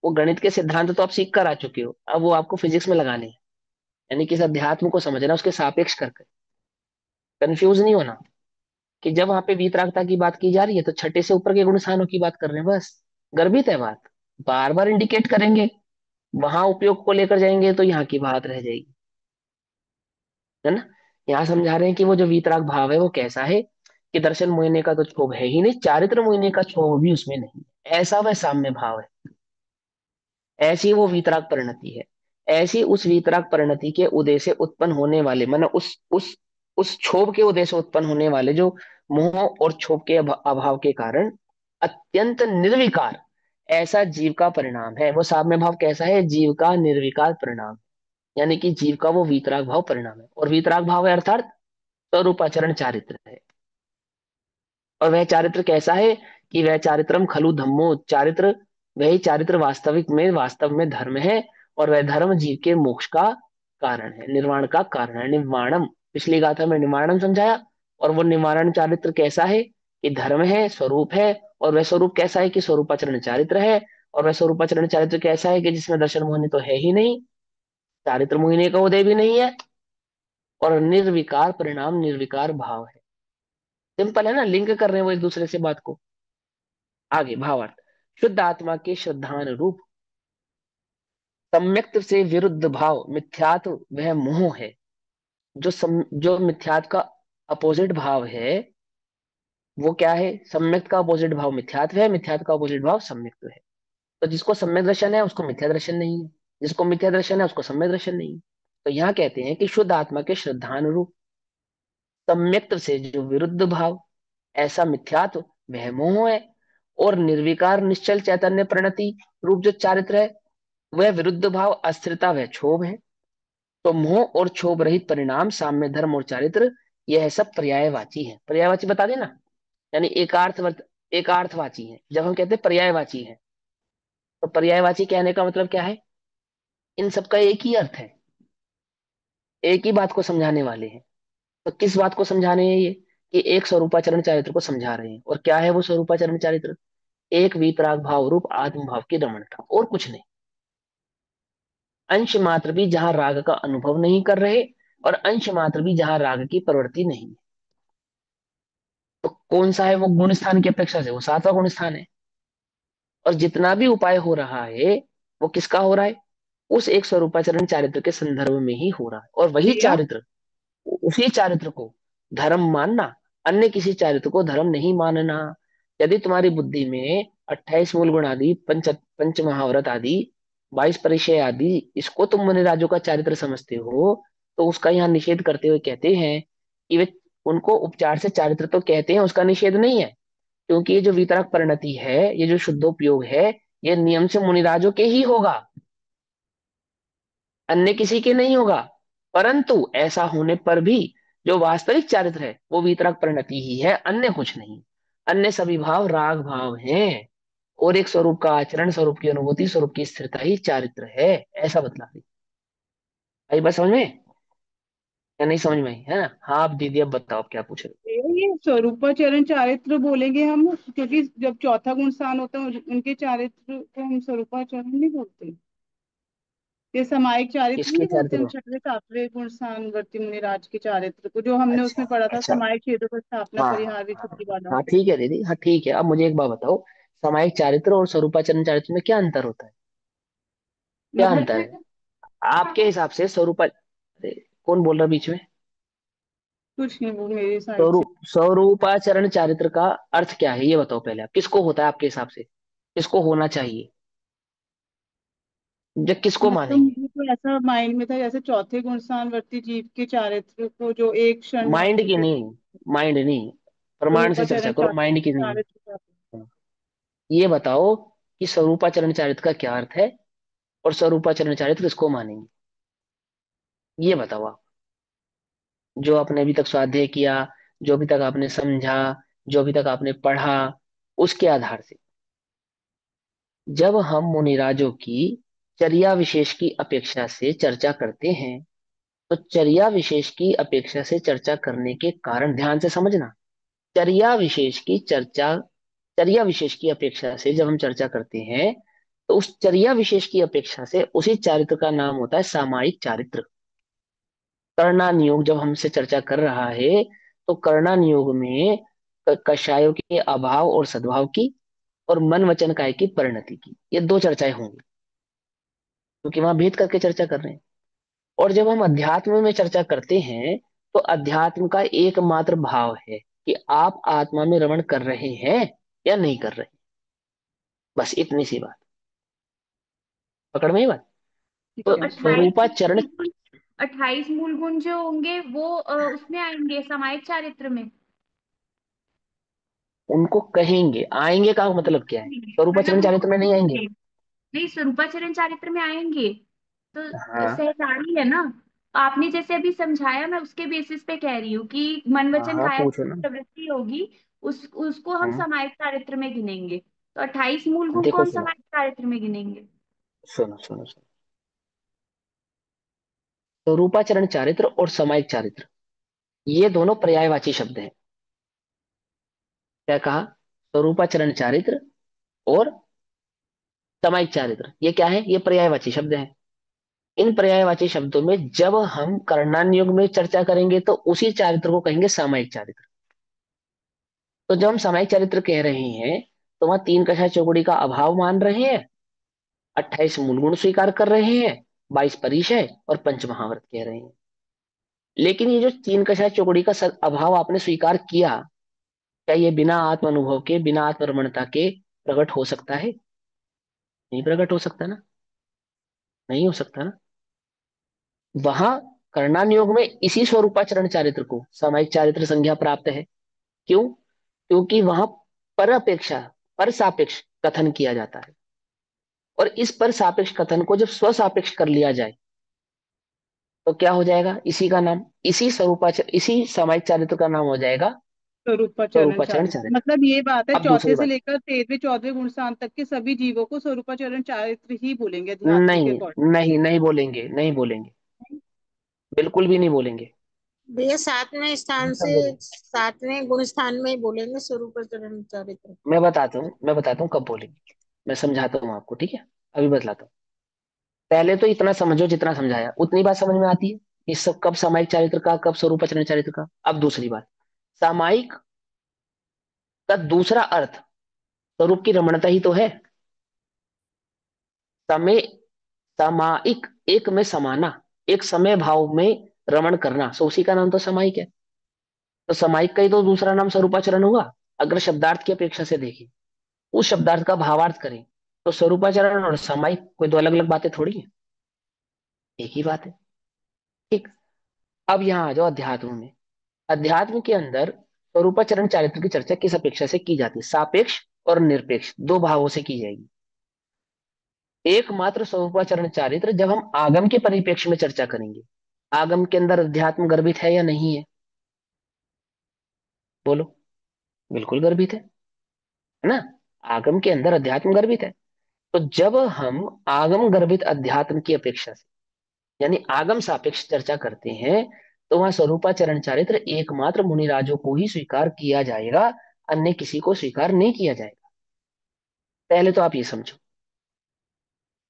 S1: वो गणित के सिद्धांत तो आप सीख कर आ चुके हो, अब वो आपको फिजिक्स में लगाने हैं। यानी कि इस अध्यात्म को समझना, उसके सापेक्ष करके कंफ्यूज नहीं होना, कि जब वहां पे वीतरागता की बात की जा रही है तो छठे से ऊपर के गुण स्थानों की बात कर रहे हैं बस। गर्भित है बात, बार बार इंडिकेट करेंगे, वहां उपयोग को लेकर जाएंगे तो यहाँ की बात रह जाएगी, है ना। यहाँ समझा रहे हैं कि वो जो वीतराग भाव है वो कैसा है, कि दर्शन मोहिनी का तो क्षोभ है ही नहीं, चारित्र मोहिनी का क्षोभ भी उसमें नहीं है। ऐसा वह साम्य भाव है, ऐसी वो वीतराग परिणति है। ऐसी उस वीतराग परिणति के उदय से उत्पन्न होने वाले, माना उस क्षोभ के उदय से उत्पन्न होने वाले जो मोह और क्षोभ के अभाव के कारण अत्यंत निर्विकार ऐसा जीव का परिणाम है। वो साम्य भाव कैसा है, जीव का निर्विकार परिणाम, यानी कि जीव का वो वीतराग भाव परिणाम है। और वीतराग भाव है अर्थात स्वरूपाचरण चारित्र है। और वह चारित्र कैसा है, कि वह चारित्रम खलु धम्मो, चारित्र, वही चारित्र वास्तव में धर्म है। और वह धर्म जीव के मोक्ष का कारण है, निर्वाण का कारण है। निर्वाणम, पिछली गाथा में निवारणम समझाया। और वो निवारण चारित्र कैसा है, कि धर्म है, स्वरूप है। और वह स्वरूप कैसा है, कि स्वरूपाचरण चारित्र है। और वह स्वरूपाचरण चारित्र कैसा है, कि जिसमें दर्शन मोहिनी तो है ही नहीं, चारित्र मोहिनी का उदय भी नहीं है, और निर्विकार परिणाम, निर्विकार भाव है। सिंपल है ना, लिंक कर रहे हैं वो एक दूसरे से बात को। आगे भावार्थ, शुद्ध आत्मा के श्रद्धान रूप सम्यक्त से विरुद्ध भाव मिथ्यात्व वह मोह है। जो मिथ्यात्व का अपोजिट भाव है वो क्या है, सम्यक्त का अपोजिट भाव मिथ्यात्व है, मिथ्यात्व का अपोजिट भाव सम्यक्त है। तो जिसको सम्यक दर्शन है उसको मिथ्या दर्शन नहीं है, जिसको मिथ्या दर्शन है उसको सम्यक दर्शन नहीं है। तो यहाँ कहते हैं कि शुद्ध आत्मा के श्रद्धानुरूप सम्यक्त से जो विरुद्ध भाव, ऐसा मिथ्यात्व वह मोह है। और निर्विकार निश्चल चैतन्य प्रणति रूप जो चारित्र है, वह विरुद्ध भाव अस्थिरता वह क्षोभ है। तो मोह और क्षोभ रहित परिणाम साम्य धर्म और चारित्र, यह सब पर्यायवाची है। पर्यायवाची बता देना, यानी एकार्थवाची है। जब हम कहते हैं पर्यायवाची है, तो पर्यायवाची कहने का मतलब क्या है, इन सबका एक ही अर्थ है, एक ही बात को समझाने वाले हैं। तो किस बात को समझाने हैं ये, कि एक स्वरूपाचरण चारित्र को समझा रहे हैं। और क्या है वो स्वरूपाचरण चारित्र, एक वीतराग भाव रूप आत्म भाव की रमणता, और कुछ नहीं। अंश मात्र भी जहां राग का अनुभव नहीं कर रहे, और अंश मात्र भी जहां राग की प्रवृत्ति नहीं है। तो कौन सा है वो गुण स्थान की अपेक्षा से? वो सातवां गुण स्थान है। और जितना भी उपाय हो रहा है वो किसका हो रहा है? उस एक स्वरूपाचरण चारित्र के संदर्भ में ही हो रहा है। और वही
S3: भैया
S1: चारित्र, उसी चारित्र को धर्म मानना, अन्य किसी चारित्र को धर्म नहीं मानना। यदि तुम्हारी बुद्धि में 28 मूल गुण आदि, पंच महाव्रत आदि, 22 परिचय आदि, इसको तुम मुनिराजों का चारित्र समझते हो, तो उसका यहाँ निषेध करते हुए कहते हैं कि वे उनको उपचार से चारित्र तो कहते हैं, उसका निषेध नहीं है। क्योंकि ये जो वितरक परिणति है, ये जो शुद्धोपयोग है, ये नियम से मुनिराजों के ही होगा, अन्य किसी के नहीं होगा। परंतु ऐसा होने पर भी जो वास्तविक चारित्र है वो वितरक परिणति ही है, अन्य कुछ नहीं। अन्य सभी भाव राग भाव हैं। और एक स्वरूप का आचरण, स्वरूप की अनुभूति, स्वरूप की स्थिरता ही चारित्र है। ऐसा बतला दी। आई बात समझ में या नहीं समझ में आई? है ना? हाँ, आप दीदी अब बताओ, आप क्या पूछ रहे
S4: ये स्वरूपाचरण चारित्र बोलेंगे हम, क्योंकि जब चौथा गुण स्थान होता है उनके चारित्र को हम स्वरूपाचरण नहीं बोलते। ये सामायिक
S1: हो?
S4: चारित्र
S1: किसके
S4: नहीं बोलते
S1: चारित्र
S4: हम,
S1: को?
S4: छठवें सातवें गुण स्थान वर्ती मुनिराज के चारित्र को, जो हमने
S1: अच्छा,
S4: उसमें पढ़ा था,
S1: अच्छा।
S4: सामायिक छेदों पर स्थापना
S1: हाँ, हाँ,
S4: परिहार
S1: हाँ,
S4: विच्छित्ति वाला।
S1: हाँ, ठीक है दीदी, हाँ ठीक है। अब मुझे एक बात बताओ, सामायिक चारित्र और स्वरूपाचरण चारित्र में क्या अंतर होता है? क्या
S4: मतलब
S1: अंतर है आपके हिसाब से स्वरूपा? अरे, कौन बोल रहा बीच में?
S4: कुछ नहीं, वो मेरी साइड से।
S1: स्वरूपाचरण चारित्र का अर्थ क्या है ये बताओ पहले। आप किसको होता है आपके हिसाब से? किसको होना चाहिए? जब किसको
S4: मतलब
S1: मानेंगे?
S4: मुझे तो ऐसा माइंड में था, जैसे चौथे गुण स्थान वर्ती जीव के चारित्र को जो एक क्षण
S1: माइंड
S4: मात्र
S1: की
S4: के
S1: नहीं, माइंड नहीं, प्रमाण से चर्चा
S4: स्वरूपाचरण
S1: करो, माइंड की नहीं।
S4: चारित्र का।
S1: हाँ, ये बताओ कि स्वरूपाचरण चारित्र का क्या अर्थ है, और स्वरूपाचरण चारित्र किसको मानेंगे? ये बताओ आप। जो आपने अभी तक स्वाध्याय किया, जो अभी तक आपने समझा, जो अभी तक आपने पढ़ा, उसके आधार से जब हम मुनिराजों की चर्या विशेष की अपेक्षा से चर्चा करते हैं, तो चर्या विशेष की अपेक्षा से चर्चा करने के कारण ध्यान से समझना। चर्या विशेष की चर्चा, चर्या विशेष की अपेक्षा से जब हम चर्चा करते हैं, तो उस चर्या विशेष की अपेक्षा से उसी चारित्र का नाम होता है सामायिक चारित्र। कर्णा नियोग जब हमसे चर्चा कर रहा है, तो कर्णा नियोग में कषायों के अभाव और सद्भाव की, और मन वचन काय की परिणति की, ये दो चर्चाएं होंगी, क्योंकि वहां भेद करके चर्चा कर रहे हैं। और जब हम अध्यात्म में चर्चा करते हैं, तो अध्यात्म का एकमात्र भाव है कि आप आत्मा में रमण कर रहे हैं या नहीं कर रहे। बस इतनी सी बात। पकड़ में ही बात।
S4: ठीक
S2: तो
S1: तो
S4: है।
S1: स्वरूपाचरण,
S2: 28 मूल गुण जो होंगे वो उसमें आएंगे सामायिक चारित्र में।
S1: उनको कहेंगे, आएंगे का मतलब क्या है?
S2: मतलब
S1: स्वरूपाचरण
S2: उनको
S1: चारित्र में नहीं आएंगे।
S2: कहेंगे। नहीं, स्वरूपाचरण चारित्र में आएंगे तो
S1: हाँ,
S2: सहचारी है ना। आपने जैसे अभी समझाया, मैं उसके बेसिस पे कह रही हूँ कि मन
S1: हाँ,
S2: वचन
S1: हाँ,
S2: काया
S1: पूछो
S2: की
S1: ना।
S2: प्रवृत्ति होगी, उस उसको हम
S1: हाँ,
S2: सामायिक चारित्र में गिनेंगे। तो 28 मूल गुण को
S1: देखो
S2: हम
S1: सुनो,
S2: सामायिक चारित्र में गिनेंगे।
S1: सुनो, सुनो, सुनो। स्वरूपाचरण चारित्र और सामायिक चारित्र, ये दोनों पर्यायवाची शब्द हैं। क्या कहा? स्वरूपाचरण चारित्र और सामायिक चारित्र, ये क्या है? ये पर्यायवाची शब्द हैं। इन पर्यायवाची शब्दों में जब हम कर्णानुयोग में चर्चा करेंगे, तो उसी चारित्र को कहेंगे सामायिक चारित्र। तो जब हम सामायिक चरित्र कह रहे हैं, तो वहां तीन कषाय चौकड़ी का अभाव मान रहे हैं, 28 मूल गुण स्वीकार कर रहे हैं, 22 परिचय और पंच महाव्रत कह रहे हैं। लेकिन ये जो तीन कषाय चौकड़ी का अभाव आपने स्वीकार किया, क्या ये बिना आत्म अनुभव के, बिना आत्मरमणता के प्रकट हो सकता है? नहीं प्रकट हो सकता ना। नहीं हो सकता ना। वहां कर्णानुयोग में इसी स्वरूपाचरण चारित्र को सामायिक चारित्र संज्ञा प्राप्त है। क्यों? क्योंकि वहां पर अपेक्षा, पर सापेक्ष कथन किया जाता है। और इस पर सापेक्ष कथन को जब स्वसापेक्ष कर लिया जाए, तो क्या हो जाएगा? इसी का नाम, इसी स्वरूपाचर, इसी सामायिक चारित्र का नाम हो जाएगा
S4: स्वरूपाचरण
S1: स्वरूपाचरण
S4: चारित्र,
S1: चारित्र।
S4: मतलब ये बात है,
S1: अब दूसरी
S4: चौथे से
S1: बात।
S4: लेकर 13वें 14वें गुण स्थान तक के सभी जीवों को स्वरूपाचरण चारित्र ही बोलेंगे अध्यात्म के
S1: नहीं,
S4: अकॉर्डिंग।
S1: नहीं, नहीं बोलेंगे, नहीं बोलेंगे, बिल्कुल भी नहीं बोलेंगे।
S5: भैया सातवें
S1: हम
S5: स्थान
S1: सब
S5: से
S1: बोलेंगे।
S5: सातवें गुण स्थान में ही बोलेंगे स्वरूप चरित्र।
S1: मैं बताता हूँ कब बोलेंगे। मैं समझाता हूँ आपको, ठीक है? अभी बतलाता हूँ। पहले तो इतना समझो, जितना समझाया उतनी बात समझ में आती है। ये सब कब सामायिक चारित्र का, कब स्वरूपाचरण चारित्र का। अब दूसरी बात, सामायिक का दूसरा अर्थ स्वरूप की रमणता ही तो है। समय, सामायिक, एक में समाना, एक समय भाव में रमण करना, सो उसी का नाम तो सामायिक है। तो सामायिक का ही तो दूसरा नाम स्वरूपाचरण हुआ। अगर शब्दार्थ की अपेक्षा से देखें, उस शब्दार्थ का भावार्थ करें, तो स्वरूपाचरण और सामायिक कोई दो अलग अलग बातें थोड़ी है, एक ही बात है। ठीक। अब यहाँ आ जाओ अध्यात्म में। अध्यात्म के अंदर स्वरूपाचरण चारित्र की चर्चा किस अपेक्षा से की जाती है? सापेक्ष और निरपेक्ष दो भावों से की जाएगी। एकमात्र स्वरूपाचरण चारित्र जब हम आगम के परिप्रेक्ष्य में चर्चा करेंगे। आगम के अंदर अध्यात्म गर्भित है या नहीं है? बोलो। बिल्कुल गर्भित है ना? आगम के अंदर अध्यात्म गर्भित है। तो जब हम आगम गर्भित अध्यात्म की अपेक्षा से, यानी आगम सापेक्ष चर्चा करते हैं, तो वहां स्वरूपाचरण चारित्र एकमात्र मुनिराजों को ही स्वीकार किया जाएगा, अन्य किसी को स्वीकार नहीं किया जाएगा। पहले तो आप ये समझो।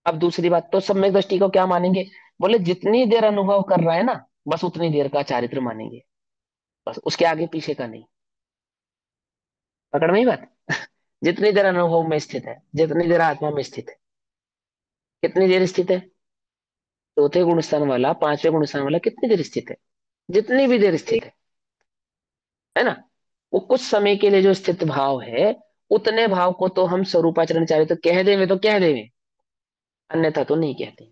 S1: अब दूसरी बात, तो सम्यक दृष्टि को क्या मानेंगे? बोले जितनी देर अनुभव कर रहा है ना, बस उतनी देर का चारित्र मानेंगे, बस उसके आगे पीछे का नहीं। पकड़ में ही बात। जितनी देर अनुभव में स्थित है, जितनी देर आत्मा में स्थित है, कितनी देर स्थित है? चौथे गुण स्थान वाला, पांचवें गुण स्थान वाला कितनी देर स्थित है? जितनी भी देर स्थित है ना? वो कुछ समय के लिए जो स्थित भाव है, उतने भाव को तो हम स्वरूपाचरण चारित्र कह देवे तो कह देवे, अन्यथा तो नहीं कहते।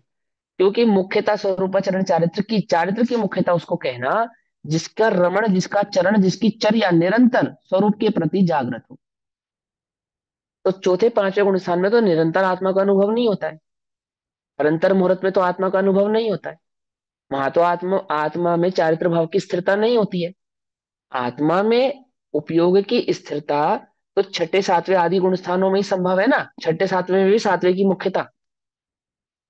S1: क्योंकि मुख्यता स्वरूपाचरण चारित्र की मुख्यता उसको कहना जिसका रमण, जिसका चरण, जिसकी चर्या निरंतर स्वरूप के प्रति जागृत हो। तो चौथे पांचवें गुण स्थान में तो निरंतर आत्मा का अनुभव नहीं होता है, निरंतर मुहूर्त में तो आत्मा का अनुभव नहीं होता है। वहां तो आत्मा आत्मा में चारित्र भाव की स्थिरता नहीं होती है। आत्मा में उपयोग की स्थिरता तो छठे सातवें आदि गुण स्थानों में ही संभव है ना। छठे सातवें में भी सातवें की मुख्यता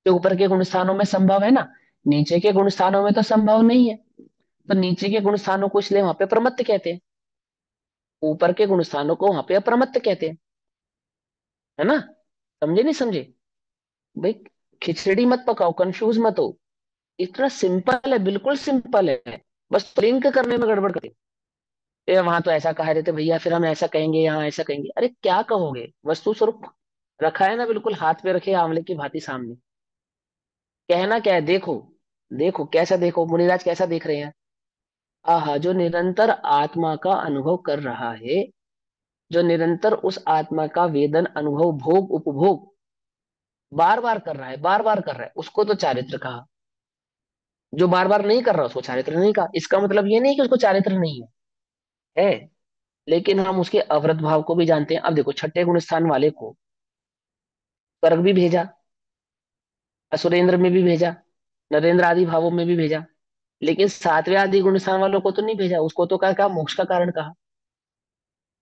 S1: जो ऊपर के गुण स्थानों में संभव है ना, नीचे के गुण स्थानों में तो संभव नहीं है। तो नीचे के गुण स्थानों को इसलिए वहां पे प्रमत्त कहते हैं, ऊपर के गुण स्थानों को वहां पे अप्रमत्त कहते हैं, है ना? समझे नहीं समझे भाई? खिचड़ी मत पकाओ, कंफ्यूज मत हो। इतना सिंपल है, बिल्कुल सिंपल है। बस लिंक करने में गड़बड़ करते हैं। वहां तो ऐसा कह रहे थे भैया, फिर हम ऐसा कहेंगे, यहाँ ऐसा कहेंगे। अरे क्या कहोगे? वस्तु स्वरूप रखा है ना, बिल्कुल हाथ पे रखे आंवले की भांति सामने। कहना क्या है? देखो, देखो कैसा, देखो मुनिराज कैसा देख रहे हैं। आहा, जो निरंतर आत्मा का अनुभव कर रहा है, जो निरंतर उस आत्मा का वेदन अनुभव भोग उपभोग बार बार कर रहा है, बार बार कर रहा है, उसको तो चारित्र कहा। जो बार बार नहीं कर रहा उसको चारित्र नहीं कहा। इसका मतलब ये नहीं कि उसको चारित्र नहीं है। लेकिन हम उसके अवरत भाव को भी जानते हैं। अब देखो, छठे गुण स्थान वाले को स्वर्ग भी भेजा, असुरेंद्र में भी भेजा, नरेंद्र आदि भावों में भी भेजा, लेकिन सातवें आदि गुण स्थान वालों को तो नहीं भेजा। उसको तो क्या कहा? मोक्ष का कारण कहा।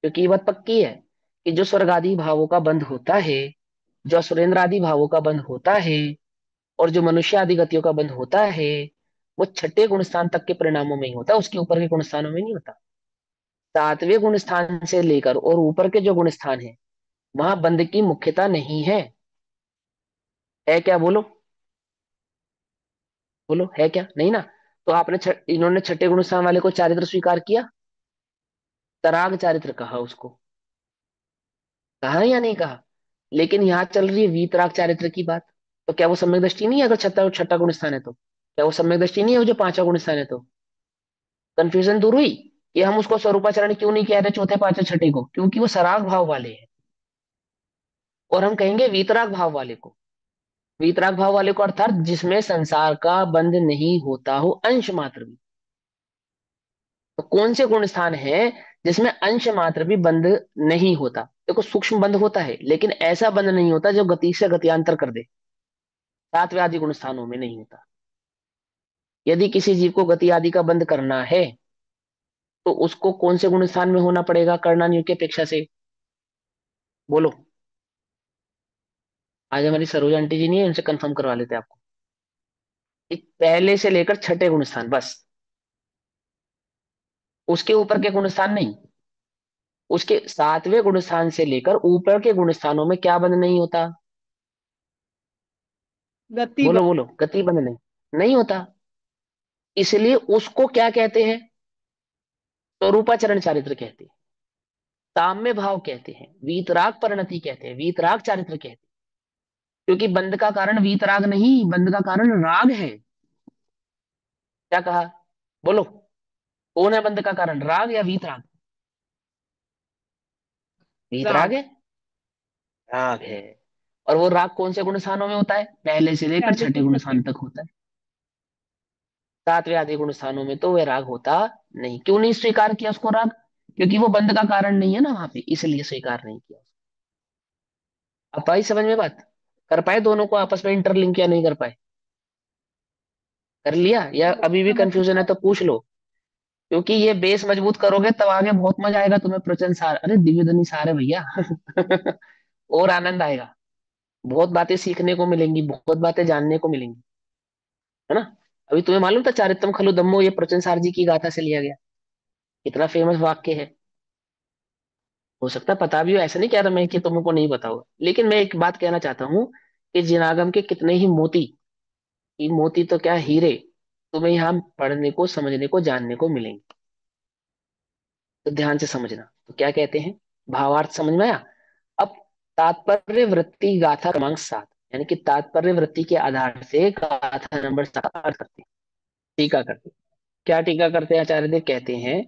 S1: क्योंकि ये बात पक्की है कि जो स्वर्ग आदि भावों का बंध होता है, जो असुरेंद्र आदि भावों का बंध होता है, और जो मनुष्य आदि गतियों का बंध होता है, वो छठे गुण स्थान तक के परिणामों में ही होता है, उसके ऊपर के गुण स्थानों में नहीं होता। सातवें गुण स्थान से लेकर और ऊपर के जो गुण स्थान है, वहां बंध की मुख्यता नहीं है। है क्या? बोलो, बोलो, है क्या? नहीं ना। तो इन्होंने छठे गुण स्थान वाले को चारित्र स्वीकार किया, तराग चारित्र कहा उसको, कहा या नहीं कहा? लेकिन यहाँ चल रही है वीतराग चारित्र की बात। तो क्या वो सम्यक दृष्टि नहीं है? अगर छठा छठा गुण स्थान है तो क्या वो सम्यक दृष्टि नहीं है? वो जो पांचवा गुण स्थान है तो कंफ्यूजन दूर हुई। कि हम उसको स्वरूपाचरण क्यों नहीं कह रहे चौथे पांचवे छठे को? क्योंकि वो सराग भाव वाले हैं। और हम कहेंगे वीतराग भाव वाले को। वीतराग भाव वाले को अर्थात जिसमें संसार का बंध नहीं होता हो, अंश मात्र भी। तो कौन से गुण स्थान है जिसमें अंश मात्र भी बंध नहीं होता? देखो, सूक्ष्म बंध होता है, लेकिन ऐसा बंध नहीं होता जो गति से गत्यांतर कर दे। सातवें आदि गुण स्थानों में नहीं होता। यदि किसी जीव को गति आदि का बंध करना है, तो उसको कौन से गुण स्थान में होना पड़ेगा कर्णानियों की अपेक्षा से? बोलो। आज हमारी सरोजा आंटी जी नहीं है, उनसे कंफर्म करवा लेते हैं आपको। एक पहले से लेकर छठे गुण स्थान बस, उसके ऊपर के गुण स्थान नहीं। उसके सातवें गुण स्थान से लेकर ऊपर के गुण स्थानों में क्या बंध नहीं होता?
S4: गति
S1: बोलो बोलो, गति बंध नहीं, नहीं होता। इसलिए उसको क्या कहते हैं? स्वरूपाचरण चारित्र कहते हैं। साम्य भाव कहते हैं, वीतराग परिणति कहते हैं, वीतराग चारित्र कहते हैं। क्योंकि बंध का कारण वीतराग नहीं, बंध का कारण राग है। क्या कहा, बोलो, कौन है बंध का कारण, राग या वीतराग? वीतराग
S4: राग।
S1: है, राग है। और वो राग कौन से गुण स्थानों में होता है, पहले से लेकर
S4: पहले
S1: छठे
S4: से
S1: गुण
S4: छठे।
S1: स्थान तक होता है। सातवें आदि गुण स्थानों में तो वह राग होता नहीं। क्यों नहीं स्वीकार किया उसको राग? क्योंकि वो बंध का कारण नहीं है ना वहां पे, इसलिए स्वीकार नहीं किया। अब आई समझ में बात? कर पाए दोनों को आपस में इंटरलिंक या नहीं कर पाए? कर लिया या अभी भी
S4: समझ
S1: कंफ्यूजन है तो पूछ लो। क्योंकि ये बेस मजबूत करोगे तब आगे बहुत मजा आएगा तुम्हें, प्रवचन सार, अरे दिव्य धनी सार है भैया। और आनंद आएगा, बहुत बातें सीखने को मिलेंगी, बहुत बातें जानने को मिलेंगी, है ना। अभी तुम्हें मालूम था चारित्रम खलु धम्मो ये प्रवचन सार जी की गाथा से लिया गया? कितना फेमस वाक्य है। हो सकता है पता भी हो, ऐसा नहीं कह रहा मैं कि तुमको नहीं पता होगा, लेकिन मैं एक बात कहना चाहता हूँ कि जिनागम के कितने ही मोती, ये मोती तो क्या हीरे, तुम्हें यहाँ पढ़ने को, समझने को, जानने को मिलेंगे। तो ध्यान से समझना। तो क्या कहते हैं, भावार्थ समझ में आया? अब तात्पर्य वृत्ति गाथा क्रमांक 7, यानी कि तात्पर्य वृत्ति के आधार से गाथा नंबर 7 का अर्थ करते हैं, टीका करते हैं। क्या टीका करते हैं आचार्य देव? कहते हैं,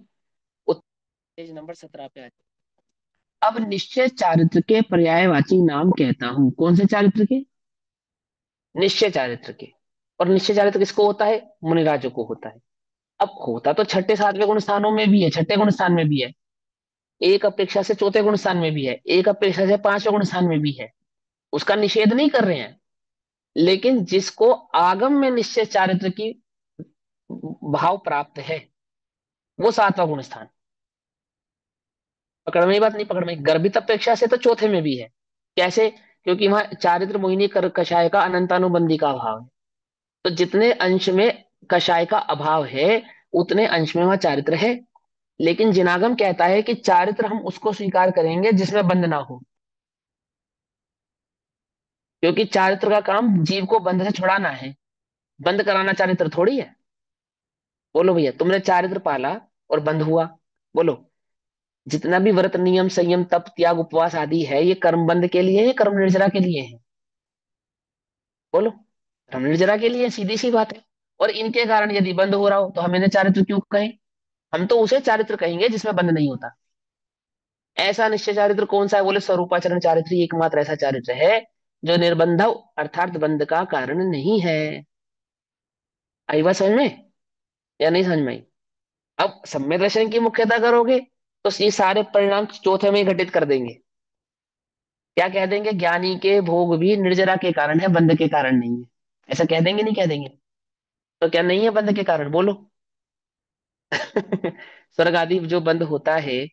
S1: पेज नंबर 17 पे आते हैं, अब निश्चय चारित्र के पर्यायवाची नाम कहता हूं। कौन से चारित्र के? निश्चय चारित्र के। और निश्चय चारित्र किसको होता है? मुनिराजों को होता है। अब होता तो छठे सातवें गुण स्थानों में भी है, छठे गुण स्थान में भी है, एक अपेक्षा से चौथे गुण स्थान में भी है, एक अपेक्षा से पांचवें गुण स्थान में भी है। उसका निषेध नहीं कर रहे हैं। लेकिन जिसको आगम में निश्चय चारित्र की भाव प्राप्त है, वो सातवां गुण स्थान। पकड़ में ही बात नहीं? पकड़ में, गर्भित अपेक्षा से तो चौथे में भी है। कैसे? क्योंकि वहां चारित्र मोहिनी कर कषाय का अनंतानुबंधी का अभाव है। तो जितने अंश में कषाय का अभाव है, उतने अंश में वहां चारित्र है। लेकिन जिनागम कहता है कि चारित्र हम उसको स्वीकार करेंगे जिसमें बंध ना हो। क्योंकि चारित्र का काम जीव को बंध से छुड़ाना है, बंद कराना चारित्र थोड़ी है। बोलो भैया, तुमने चारित्र पाला और बंद हुआ। बोलो, जितना भी व्रत नियम संयम तप त्याग उपवास आदि है, ये कर्म बंध के लिए है, कर्म निर्जरा के लिए है? बोलो, कर्म निर्जरा के लिए, सीधी सी बात है। और इनके कारण यदि बंद हो रहा हो तो हम इन्हें चारित्र क्यों कहें? हम तो उसे चारित्र कहेंगे जिसमें बंध नहीं होता। ऐसा निश्चय चारित्र कौन सा है? बोले स्वरूपाचरण चारित्र ही एकमात्र ऐसा चारित्र है जो निर्बंध अर्थात बंध का कारण नहीं है। आई बात समझ में या नहीं समझ में आई? अब सम्यक दर्शन की मुख्यता करोगे तो ये सारे परिणाम चौथे में ही घटित कर देंगे। क्या कह देंगे? ज्ञानी के भोग भी निर्जरा के कारण है, बंध के कारण नहीं है। ऐसा कह देंगे, नहीं कह देंगे? तो क्या नहीं है बंध के कारण? बोलो। स्वर्ग आदि जो बंध होता है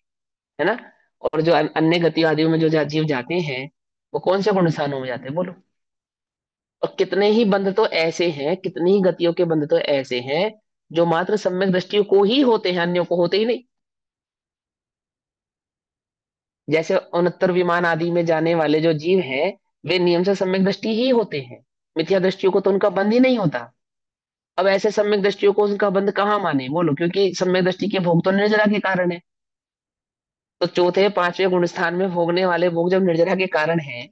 S1: ना, और जो अन्य गति आदियों में जो जीव जाते हैं, वो कौन से गुण स्थानों में जाते हैं? बोलो। और कितने ही बंध तो ऐसे हैं, कितनी ही गतियों के बंध तो ऐसे हैं जो मात्र सम्यक दृष्टियों को ही होते हैं, अन्यों को होते ही नहीं। जैसे 69 विमान आदि में जाने वाले जो जीव हैं, वे नियम से सम्यक दृष्टि ही होते हैं, मिथ्या दृष्टियों को तो उनका बंध ही नहीं होता। अब ऐसे सम्यक दृष्टियों को उनका बंध कहाँ माने? बोलो, क्योंकि सम्यक दृष्टि के भोग तो निर्जरा के कारण है। तो चौथे पांचवें गुण स्थान में भोगने वाले भोग जब निर्जरा के कारण है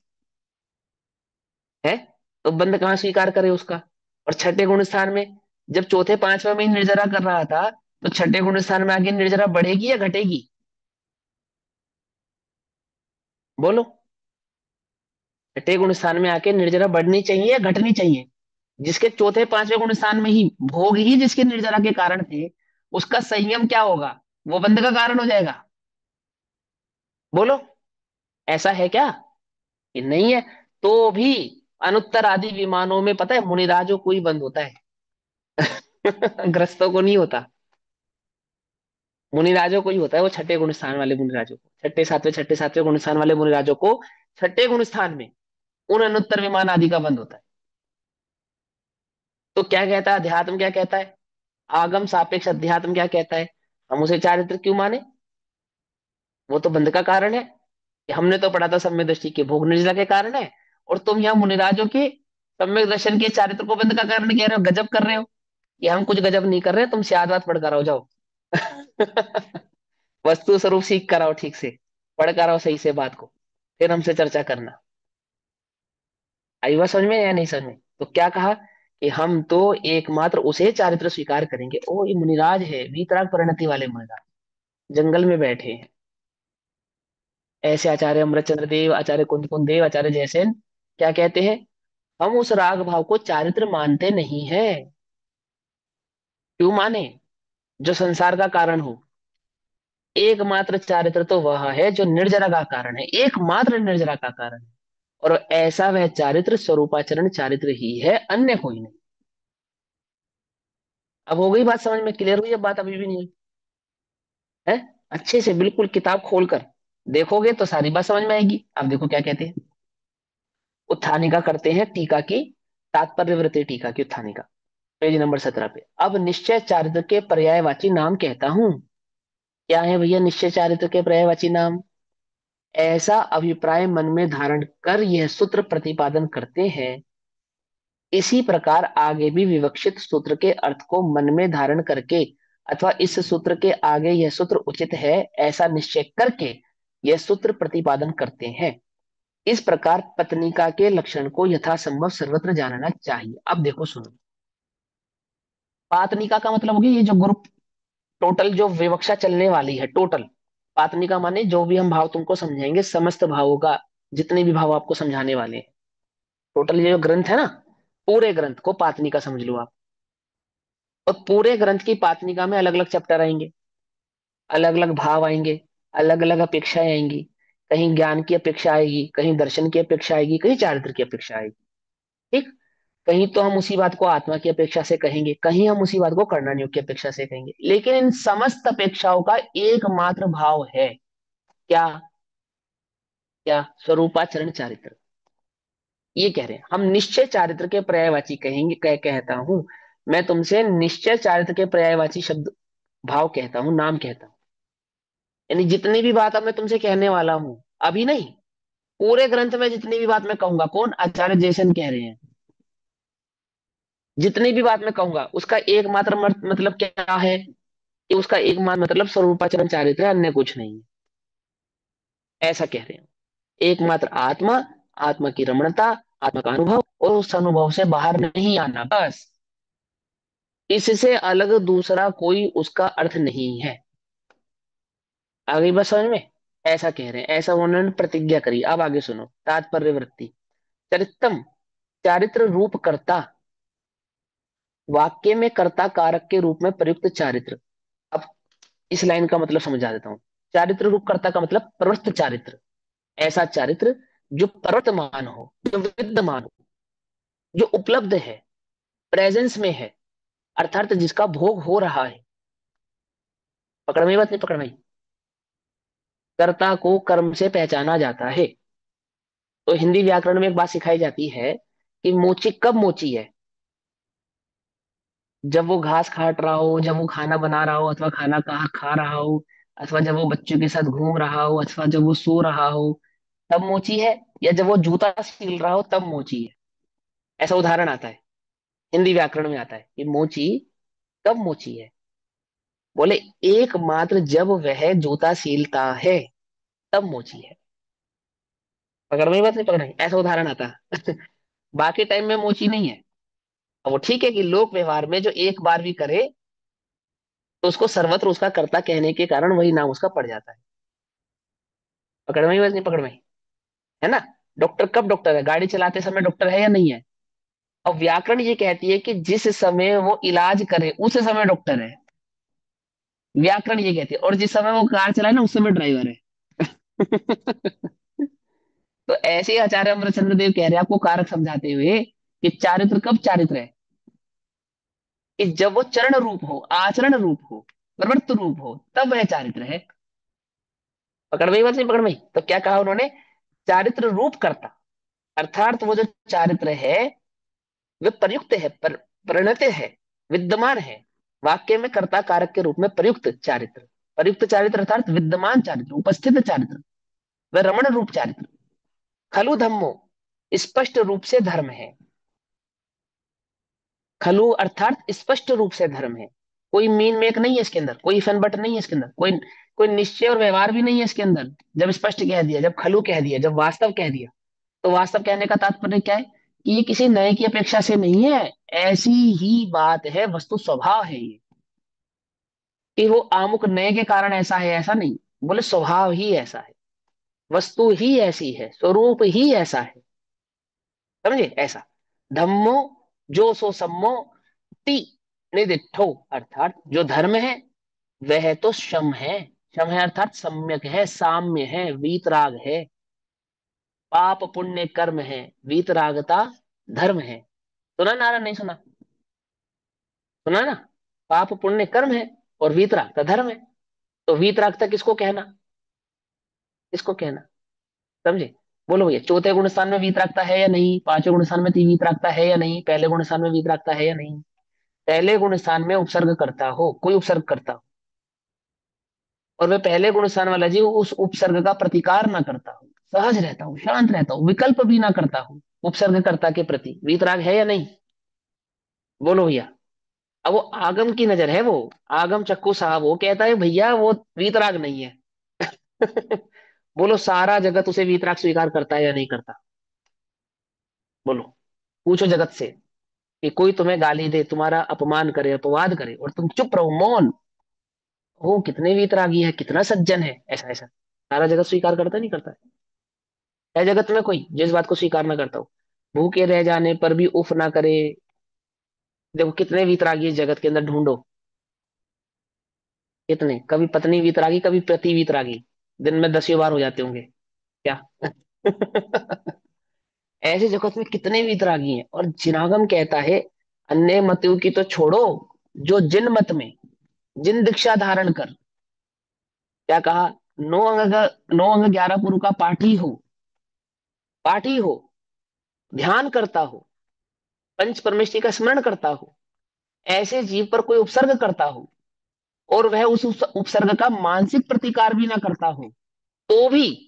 S1: तो बंध कहाँ स्वीकार करे उसका? और छठे गुण स्थान में, जब चौथे पांचवें में ही निर्जरा कर रहा था, तो छठे गुण स्थान में आगे निर्जरा बढ़ेगी या घटेगी? बोलो, छठे गुण स्थान में आके निर्जरा बढ़नी चाहिए या घटनी चाहिए? जिसके चौथे पांचवें गुण स्थान में ही भोग ही जिसके निर्जरा के कारण थे, उसका संयम क्या होगा? वो बंध का कारण हो जाएगा। बोलो, ऐसा है क्या? कि नहीं है। तो भी अनुत्तर आदि विमानों में पता है मुनिराजों को ही बंद होता है। ग्रस्तों को नहीं होता। मुनिराजों को ही होता है, वो छठे गुण स्थान वाले मुनिराजों को, छठे सातवें गुण स्थान वाले मुनिराजों को छठे गुण स्थान में उन अनुत्तर विमान आदि का बंद होता है। तो क्या कहता है अध्यात्म? क्या कहता है आगम सापेक्ष अध्यात्म? क्या कहता है? हम उसे चारित्र क्यों माने? वो तो बंध का कारण है। कि हमने तो पढ़ा था सम्यक दृष्टि के भोग निर्जला के कारण है, और तुम यहाँ मुनिराजों के सम्यक दर्शन के चारित्र को बंध का कारण कह रहे हो। गजब कर रहे हो। कि हम कुछ गजब नहीं कर रहे, तुम सियादवाद पढ़ कर आओ, जाओ। वस्तु स्वरूप सीख कर आओ ठीक से, पढ़ कर आओ सही से बात को, फिर हमसे चर्चा करना। आई बात समझ में या नहीं समझ में? तो क्या कहा कि हम तो एकमात्र उसे चारित्र स्वीकार करेंगे। ओ ये मुनिराज है, वीतराग परिणति वाले मुनिराज, जंगल में बैठे हैं। ऐसे आचार्य अमृतचंद्र देव, आचार्य कुंद कुंद देव, आचार्य जयसेन क्या कहते हैं, हम उस राग भाव को चारित्र मानते नहीं है। क्यों माने? जो संसार का कारण हो। एकमात्र चारित्र तो वह है जो निर्जरा का कारण है, एकमात्र निर्जरा का कारण है। और ऐसा वह चारित्र स्वरूपाचरण चारित्र ही है, अन्य कोई नहीं। अब हो गई बात समझ में? क्लियर हुई? अब बात अभी भी नहीं हुई है? अच्छे से बिल्कुल किताब खोलकर देखोगे तो सारी बात समझ में आएगी। अब देखो क्या कहते हैं। उत्थानिका करते हैं टीका की, तात्पर्यवृत्ति टीका की उत्थानिका, पेज नंबर 17 पे। अब निश्चय चारित्र के पर्यायवाची नाम कहता हूं। क्या है भैया निश्चय चारित्र के पर्यायवाची नाम? ऐसा अभिप्राय मन में धारण कर यह सूत्र प्रतिपादन करते हैं। इसी प्रकार आगे भी विवक्षित सूत्र के अर्थ को मन में धारण करके अथवा इस सूत्र के आगे यह सूत्र उचित है ऐसा निश्चय करके यह सूत्र प्रतिपादन करते हैं। इस प्रकार पत्निका के लक्षण को यथासंभव सर्वत्र जानना चाहिए। अब देखो सुनो, पातनिका का मतलब हो गया ये जो ग्रुप, टोटल जो विवक्षा चलने वाली है टोटल। पातनिका माने जो भी हम भाव तुमको समझाएंगे, समस्त भावों का, जितने भी भाव आपको समझाने वाले हैं, टोटल ये जो ग्रंथ है ना, पूरे ग्रंथ को पातनिका समझ लो आप। और पूरे ग्रंथ की पातनिका में अलग अलग चैप्टर आएंगे, अलग अलग भाव आएंगे, अलग अलग अपेक्षाएं आएंगी। कहीं ज्ञान की अपेक्षा आएगी, कहीं दर्शन की अपेक्षा आएगी, कहीं चारित्र की अपेक्षा आएगी। ठीक। कहीं तो हम उसी बात को आत्मा की अपेक्षा से कहेंगे, कहीं हम उसी बात को कर्णयोग की अपेक्षा से कहेंगे, लेकिन इन समस्त अपेक्षाओं का एकमात्र भाव है। क्या? क्या? स्वरूपाचरण चारित्र। ये कह रहे हैं हम निश्चय चारित्र के पर्यायवाची कहेंगे, कहता हूं मैं तुमसे निश्चय चारित्र के पर्यायवाची शब्द भाव कहता हूं, नाम कहता हूं। यानी जितनी भी बात अब मैं तुमसे कहने वाला हूं, अभी नहीं, पूरे ग्रंथ में जितनी भी बात मैं कहूंगा, कौन? आचार्य जयसेन कह रहे हैं। जितनी भी बात मैं कहूंगा उसका एकमात्र मतलब क्या है कि उसका एकमात्र मतलब स्वरूपाचरण चारित्र है, अन्य कुछ नहीं है। ऐसा कह रहे हैं। एकमात्र आत्मा, आत्मा की रमणता, आत्मा का अनुभव, और उस अनुभव से बाहर नहीं आना, बस। इससे अलग दूसरा कोई उसका अर्थ नहीं है। आगे बस समझ में? ऐसा कह रहे हैं, ऐसा उन्होंने प्रतिज्ञा करी। अब आगे सुनो, तात्पर्य वृत्ति। चरित्रम, चारित्र रूप कर्ता, वाक्य में कर्ता कारक के रूप में प्रयुक्त चारित्र। अब इस लाइन का मतलब समझा देता हूं। चारित्र रूप कर्ता का मतलब प्रवृत्त चारित्र, ऐसा चारित्र जो प्रवर्तमान हो, जो विद्यमान हो, जो उपलब्ध है, प्रेजेंस में है, अर्थात जिसका भोग हो रहा है। पकड़ में बात नहीं? पकड़ में? कर्ता को कर्म से पहचाना जाता है। तो हिंदी व्याकरण में एक बात सिखाई जाती है कि मोची कब मोची है? जब वो घास काट रहा हो, जब वो खाना बना रहा हो, अथवा खाना खा खा रहा हो, अथवा जब वो बच्चों के साथ घूम रहा हो, अथवा जब वो सो रहा हो, तब मोची है। या जब वो जूता सील रहा हो तब मोची है। ऐसा उदाहरण आता है, हिंदी व्याकरण में आता है कि मोची कब मोची है। बोले एकमात्र जब वह जूता सीलता है तब मोची है। पकड़ में बात नहीं? पकड़ में? ऐसा उदाहरण आता है। बाकी टाइम में मोची नहीं है। अब वो ठीक है कि लोक व्यवहार में जो एक बार भी करे तो उसको सर्वत्र उसका कर्ता कहने के कारण वही नाम उसका पड़ जाता है। पकड़ में बात नहीं? पकड़ में? है ना? डॉक्टर कब डॉक्टर है? गाड़ी चलाते समय डॉक्टर है या नहीं है? और व्याकरण ये कहती है कि जिस समय वो इलाज करे उस समय डॉक्टर है। व्याकरण ये कहती है। और जिस समय वो कार चलाए ना उस समय ड्राइवर है। तो ऐसे ही आचार्य अमरचंद्र देव कह रहे हैं आपको कारक समझाते हुए कि चारित्र कब चारित्र है? कि जब वो चरण रूप हो, आचरण रूप हो, प्रवृत्त रूप हो, तब वह चारित्र है। पकड़ में बात नहीं? पकड़ में? तो क्या कहा उन्होंने? चारित्र रूप करता, अर्थात वो जो चारित्र है वे प्रयुक्त है, परिणत है, विद्यमान है, वाक्य में कर्ता कारक के रूप में प्रयुक्त चारित्र। प्रयुक्त चारित्र अर्थात विद्यमान चारित्र, उपस्थित चारित्र, वह रमण रूप चारित्र। खलु धम्मो, स्पष्ट रूप से धर्म है। खलु अर्थात स्पष्ट रूप से धर्म है। कोई मीन मेक नहीं है इसके अंदर, कोई इफ एंड बट नहीं है इसके अंदर, कोई कोई निश्चय और व्यवहार भी नहीं है इसके अंदर। जब स्पष्ट कह दिया, जब खलु कह दिया, जब वास्तव कह दिया, तो वास्तव कहने का तात्पर्य क्या है कि ये किसी नए की अपेक्षा से नहीं है, ऐसी ही बात है, वस्तु स्वभाव है ये, कि वो आमुक नए के कारण ऐसा है ऐसा नहीं। बोले स्वभाव ही ऐसा है, वस्तु ही ऐसी है, स्वरूप ही ऐसा है। समझे? ऐसा धम्मो जो सो सम्मो ति निदिठो, अर्थात जो धर्म है वह तो शम है। शम है अर्थात सम्यक है, साम्य है, वीतराग है। पाप पुण्य कर्म है, वीतरागता धर्म है। सुना नारा? नहीं सुना? सुना ना? पाप पुण्य कर्म है और वीतरागता धर्म है। तो वीतरागता किसको कहना? किसको कहना? समझे? बोलो भैया, चौथे गुण स्थान में वीतरागता है या नहीं? पांचवें गुण स्थान में वीतरागता है या नहीं? पहले गुण स्थान में वीतरागता है या नहीं? पहले गुण स्थान में उपसर्ग करता हो, कोई उपसर्ग करता हो, और वह पहले गुण स्थान वाला जीव उस उपसर्ग का प्रतिकार ना करता हो, सहज रहता हो, शांत रहता हो, विकल्प भी ना करता हो उपसर्गकर्ता के प्रति, वीतराग है या नहीं? बोलो भैया। अब वो आगम की नजर है, वो आगम चक्कू साहब, वो कहता है भैया वो वीतराग नहीं है। बोलो सारा जगत उसे वीतराग स्वीकार करता है या नहीं करता? बोलो, पूछो जगत से कि कोई तुम्हें गाली दे, तुम्हारा अपमान करे, अपवाद करे, और तुम चुप रहो, मौन हो, कितने वीतरागी है, कितना सज्जन है, ऐसा ऐसा सारा जगत स्वीकार करता नहीं करता है जगत में कोई जिस बात को स्वीकार ना करता हो? भूखे रह जाने पर भी उफ ना करे। देखो कितने वीतरागी इस जगत के अंदर ढूंढो, कितने, कभी पत्नी वीतरागी, कभी पति वीतरागी, दिन में 10 बार हो जाते होंगे क्या? ऐसे जगत में कितने वीतरागी हैं। और जिनागम कहता है, अन्य मतों की तो छोड़ो, जो जिन मत में, जिन दीक्षा धारण कर, क्या कहा, 9 अंग, 9 अंग 11 पुरु का पाठी हो, पाठी हो, ध्यान करता हो, पंच परमेष्टि का स्मरण करता हो, ऐसे जीव पर कोई उपसर्ग करता हो, और वह उस उपसर्ग का मानसिक प्रतिकार भी ना करता हो, तो भी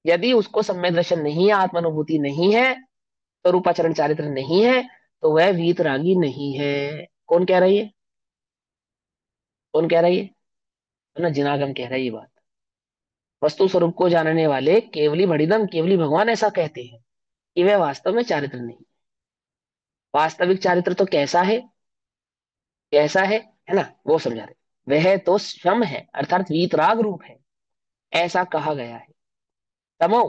S1: यदि उसको सम्यक दर्शन नहीं है, आत्मानुभूति नहीं है, स्वरूपाचरण चारित्र नहीं है, तो वह वीतरागी नहीं है। कौन कह रही है? कौन कह रही है? तो ना जिनागम कह रहा है ये बात। वस्तु स्वरूप को जानने वाले केवली भड़िदम, केवली भगवान ऐसा कहते हैं कि वह वास्तव में चारित्र नहीं। वास्तविक चारित्र तो कैसा है? कैसा है ना? वो समझा रहे, वह तो शम है अर्थात वीतराग रूप है, ऐसा कहा गया है। तमो,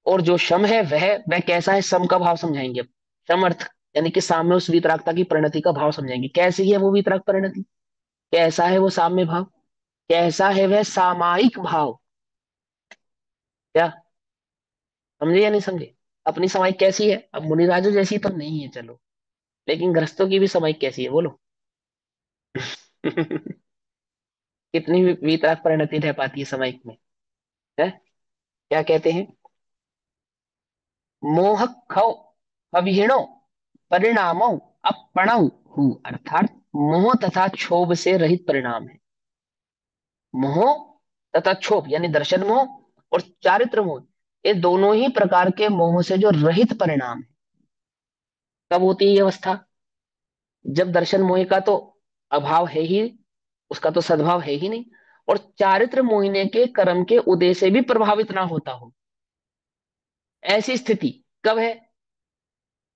S1: और जो शम है वह कैसा है? सम का भाव समझाएंगे अब। शम अर्थ यानी कि साम्य, उस वीतरागता की परिणति का भाव समझाएंगे। कैसी है वो वीतराग परिणति? कैसा है वो साम्य भाव? कैसा है वह सामायिक भाव? क्या समझे या नहीं समझे? अपनी समाई कैसी है? अब मुनिराजो जैसी तो नहीं है चलो, लेकिन गृहस्थों की भी समाई कैसी है बोलो? कितनी वीतराग परिणति रह पाती है समाइक में? है? क्या कहते हैं? मोह खौ अविहीणो परिणामो अपणौ हु, अर्थात मोह तथा क्षोभ से रहित परिणाम है। मोह तथा क्षोभ यानी दर्शन मोह और चारित्र मोह, ये दोनों ही प्रकार के मोह से जो रहित परिणाम है। कब होती है ये अवस्था? जब दर्शन मोह का तो अभाव है ही, उसका तो सद्भाव है ही नहीं, और चारित्र मोहिनी के कर्म के उदय से भी प्रभावित ना होता हो, ऐसी स्थिति कब है?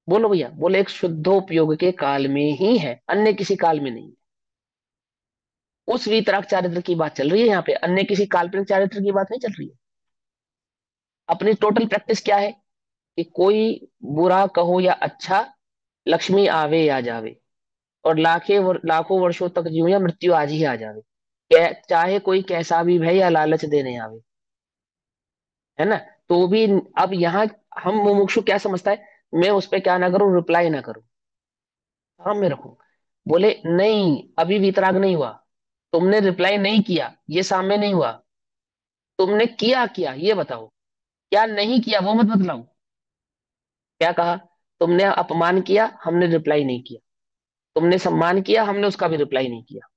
S1: बोलो भैया, बोले एक शुद्धोपयोग के काल में ही है, अन्य किसी काल में नहीं। उस वीतराग चारित्र की बात चल रही है यहाँ पे, अन्य किसी काल्पनिक चारित्र की बात नहीं चल रही है। अपनी टोटल प्रैक्टिस क्या है कि कोई बुरा कहो या अच्छा, लक्ष्मी आवे या जावे, और लाखों वर्षों तक जीव या मृत्यु आज ही आ जावे, चाहे कोई कैसा भी भय या लालच देने आवे, है ना? तो भी अब यहाँ हम मुमुक्षु क्या समझता है, मैं उस पर क्या ना करूं, रिप्लाई ना करूं, काम में रखूं। बोले नहीं, अभी वितराग नहीं हुआ, तुमने रिप्लाई नहीं किया, ये सामने नहीं हुआ, तुमने किया किया ये बताओ, क्या नहीं किया वो मत बतलाओ। क्या कहा? तुमने अपमान किया, हमने रिप्लाई नहीं किया, तुमने सम्मान किया, हमने उसका भी रिप्लाई नहीं किया,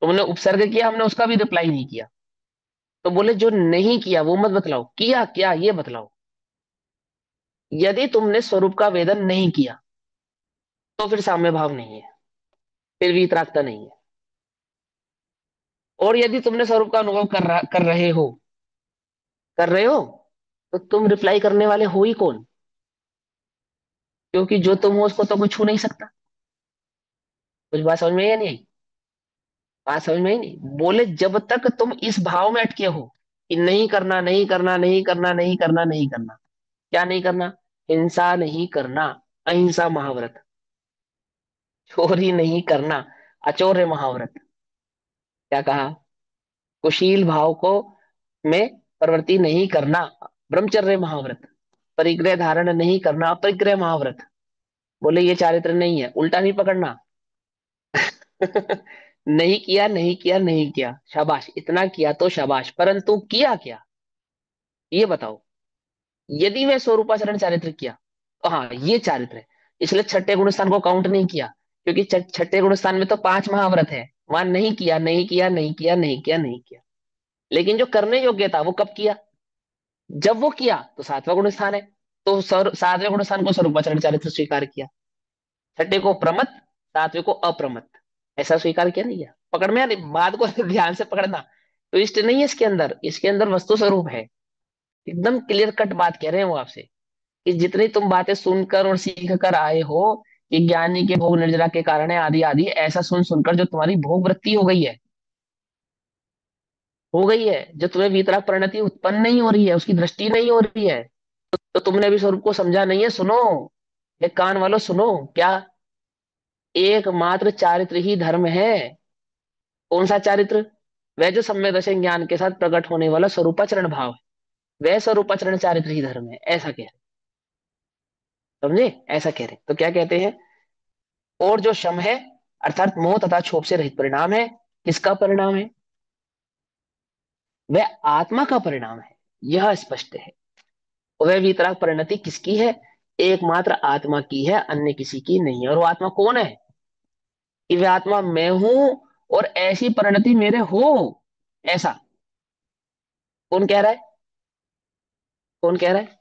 S1: तुमने उपसर्ग किया, हमने उसका भी रिप्लाई नहीं किया। तो बोले जो नहीं किया वो मत बतलाओ, किया क्या ये बतलाओ। यदि तुमने स्वरूप का वेदन नहीं किया तो फिर साम्य भाव नहीं है, फिर वीतरागता नहीं है। और यदि तुमने स्वरूप का अनुभव कर रहे हो तो तुम रिप्लाई करने वाले हो ही कौन? क्योंकि जो तुम हो उसको तो कोई छू नहीं सकता। कुछ बात समझ में आई या नहीं आई? बात समझ में आई नहीं? बोले जब तक तुम इस भाव में अटके हो कि नहीं करना, नहीं करना, नहीं करना, नहीं करना, नहीं करना। क्या नहीं करना? हिंसा नहीं करना, अहिंसा महाव्रत। चोरी नहीं करना, अचौर्य महाव्रत। क्या कहा? कुशील भाव को में प्रवृत्ति नहीं करना, ब्रह्मचर्य महाव्रत। परिग्रह धारण नहीं करना, अपरिग्रह महाव्रत। बोले ये चारित्र नहीं है, उल्टा नहीं पकड़ना। नहीं किया, नहीं किया, नहीं किया, शाबाश, इतना किया तो शाबाश, परंतु किया क्या? ये बताओ। यदि मैं स्वरूपाचरण चारित्र किया तो हाँ ये चारित्र है, इसलिए छठे गुण स्थान को काउंट नहीं किया। क्योंकि छठे गुण स्थान में तो 5 महाव्रत है। वहां नहीं किया, नहीं किया, नहीं किया, नहीं किया, नहीं किया। लेकिन जो करने योग्य था वो कब किया? जब वो किया तो 7वां गुण स्थान है। तो 7वें गुण स्थान को स्वरूपाचरण चारित्र स्वीकार किया। छठे को प्रमत, 7वें को अप्रमत। ऐसा स्वीकार किया, नहीं किया? पकड़ में आ रही बात को? ध्यान से पकड़ना। ट्विस्ट नहीं है इसके अंदर, इसके अंदर वस्तु स्वरूप है। एकदम क्लियर कट बात कह रहे हैं वो आपसे, कि जितनी तुम बातें सुनकर और सीख कर आए हो कि ज्ञानी के भोग निर्जरा के कारण है, आदि आदि, ऐसा सुन सुनकर जो तुम्हारी भोग वृत्ति हो गई है, जो तुम्हें वीतराग परिणति उत्पन्न नहीं हो रही है, उसकी दृष्टि नहीं हो रही है, तो तुमने अभी स्वरूप को समझा नहीं है। सुनो, एक कान वालों सुनो। क्या? एकमात्र चारित्र ही धर्म है। कौन सा चारित्र? वह जो सम्यक दर्शन ज्ञान के साथ प्रकट होने वाला स्वरूपाचरण भाव है, वह स्वरूपाचरण चारित्र ही धर्म है, ऐसा कह रहे। समझे? ऐसा कह रहे तो क्या कहते हैं? और जो शम है, अर्थात मोह तथा क्षोभ से रहित परिणाम है। किसका परिणाम है? वह आत्मा का परिणाम है, यह स्पष्ट है। और वह वीतराग परिणति किसकी है? एकमात्र आत्मा की है, अन्य किसी की नहीं है। और वो आत्मा कौन है? कि वह आत्मा मैं हूं, और ऐसी परिणति मेरे हो। ऐसा कौन कह रहा है? कौन कह रहा है?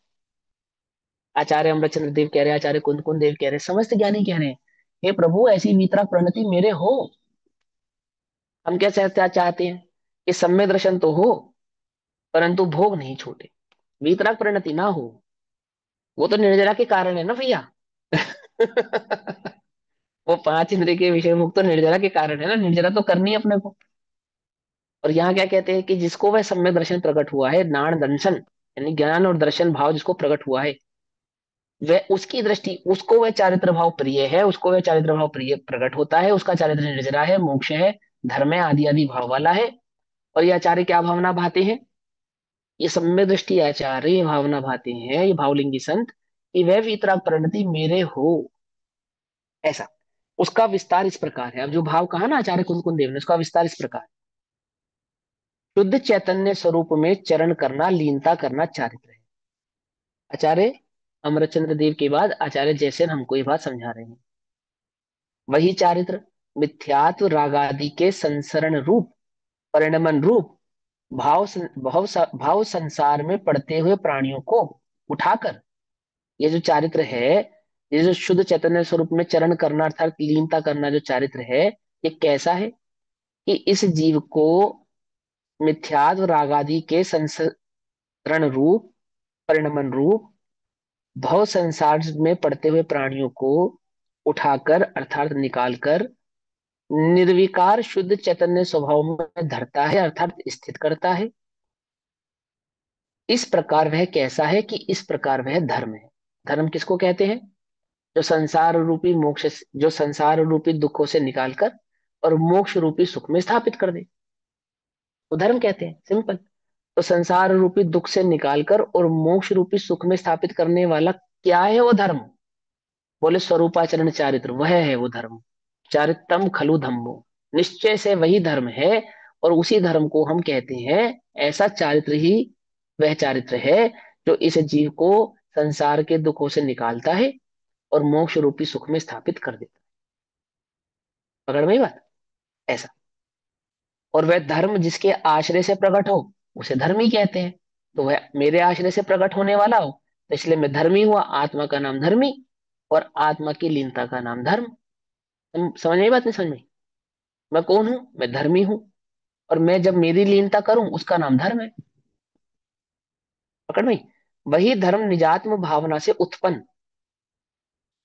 S1: आचार्य अमृतचंद्र देव कह रहे हैं, आचार्य कुंद कुंद देव कह रहे हैं, समस्त ज्ञानी कह रहे हैं, हे प्रभु ऐसी वीतराग परिणति मेरे हो। हम क्या चाहते हैं? कि सम्यक दर्शन तो हो, परंतु भोग नहीं छूटे, वीतराग परिणति ना हो। वो तो निर्जरा के कारण है ना भैया। वो 5 इंद्रिय के विषय मुक्त तो निर्जरा के कारण है ना, निर्जरा तो करनी है अपने को। और यहाँ क्या कहते हैं? कि जिसको वह सम्यक दर्शन प्रकट हुआ है, नाण दर्शन, यानी ज्ञान और दर्शन भाव जिसको प्रकट हुआ है, वह उसकी दृष्टि, उसको वह चारित्र भाव प्रिय है, उसको वह चारित्र भाव प्रिय प्रकट होता है, उसका चारित्र निर्जरा है, मोक्ष है, धर्म है, आदि आदि भाव वाला है। और ये आचार्य क्या भावना भाते हैं? ये सम्यक दृष्टि आचार्य ये भावना भाते हैं, ये भावलिंगी संत, कि वह वीतराग परिणति मेरे हो। ऐसा उसका विस्तार इस प्रकार है। अब जो भाव कहा ना आचार्य कुंद कुंद देव ने, उसका विस्तार इस प्रकार: शुद्ध चैतन्य स्वरूप में चरण करना, लीनता करना चारित्र है। आचार्य अमरचंद्र देव के बाद आचार्य जयसेन हमको ये बात समझा रहे हैं। वही चारित्र मिथ्यात्व रागादि के संसरण रूप, परिणमन रूप, भाव संसार में पड़ते हुए प्राणियों को उठाकर, ये जो चारित्र है, ये जो शुद्ध चैतन्य स्वरूप में चरण करना अर्थात लीनता करना जो चारित्र है, ये कैसा है? कि इस जीव को मिथ्यात्व रागादि के संसरण रूप, परिणमन रूप, भव संसार में पड़ते हुए प्राणियों को उठाकर अर्थात निकालकर निर्विकार शुद्ध चैतन्य स्वभाव में धरता है अर्थात स्थित करता है। इस प्रकार वह कैसा है? कि इस प्रकार वह धर्म है। धर्म किसको कहते हैं? जो संसार रूपी मोक्ष, जो संसार रूपी दुखों से निकालकर और मोक्ष रूपी सुख में स्थापित कर दे, वो धर्म कहते हैं, सिंपल। तो संसार रूपी दुख से निकालकर और मोक्ष रूपी सुख में स्थापित करने वाला क्या है वो धर्म? बोले स्वरूपाचरण चारित्र, वह है वो धर्म। चारित्रम खलु धम्मो, निश्चय से वही धर्म है। और उसी धर्म को हम कहते हैं, ऐसा चारित्र ही वह चारित्र है जो इस जीव को संसार के दुखों से निकालता है और मोक्ष रूपी सुख में स्थापित कर देता है। पकड़ में ही बात? ऐसा। और वह धर्म जिसके आश्रय से प्रकट हो, उसे धर्म ही कहते हैं। तो वह मेरे आश्रय से प्रकट होने वाला हो, तो इसलिए मैं धर्मी हुआ, आत्मा का नाम धर्मी, और आत्मा की लीनता का नाम धर्म। समझ में बात? नहीं समझ में? मैं कौन हूं? मैं धर्मी हूं। और मैं जब मेरी लीनता करूं उसका नाम धर्म है। पकड़ में? वही धर्म निजात्म भावना से उत्पन्न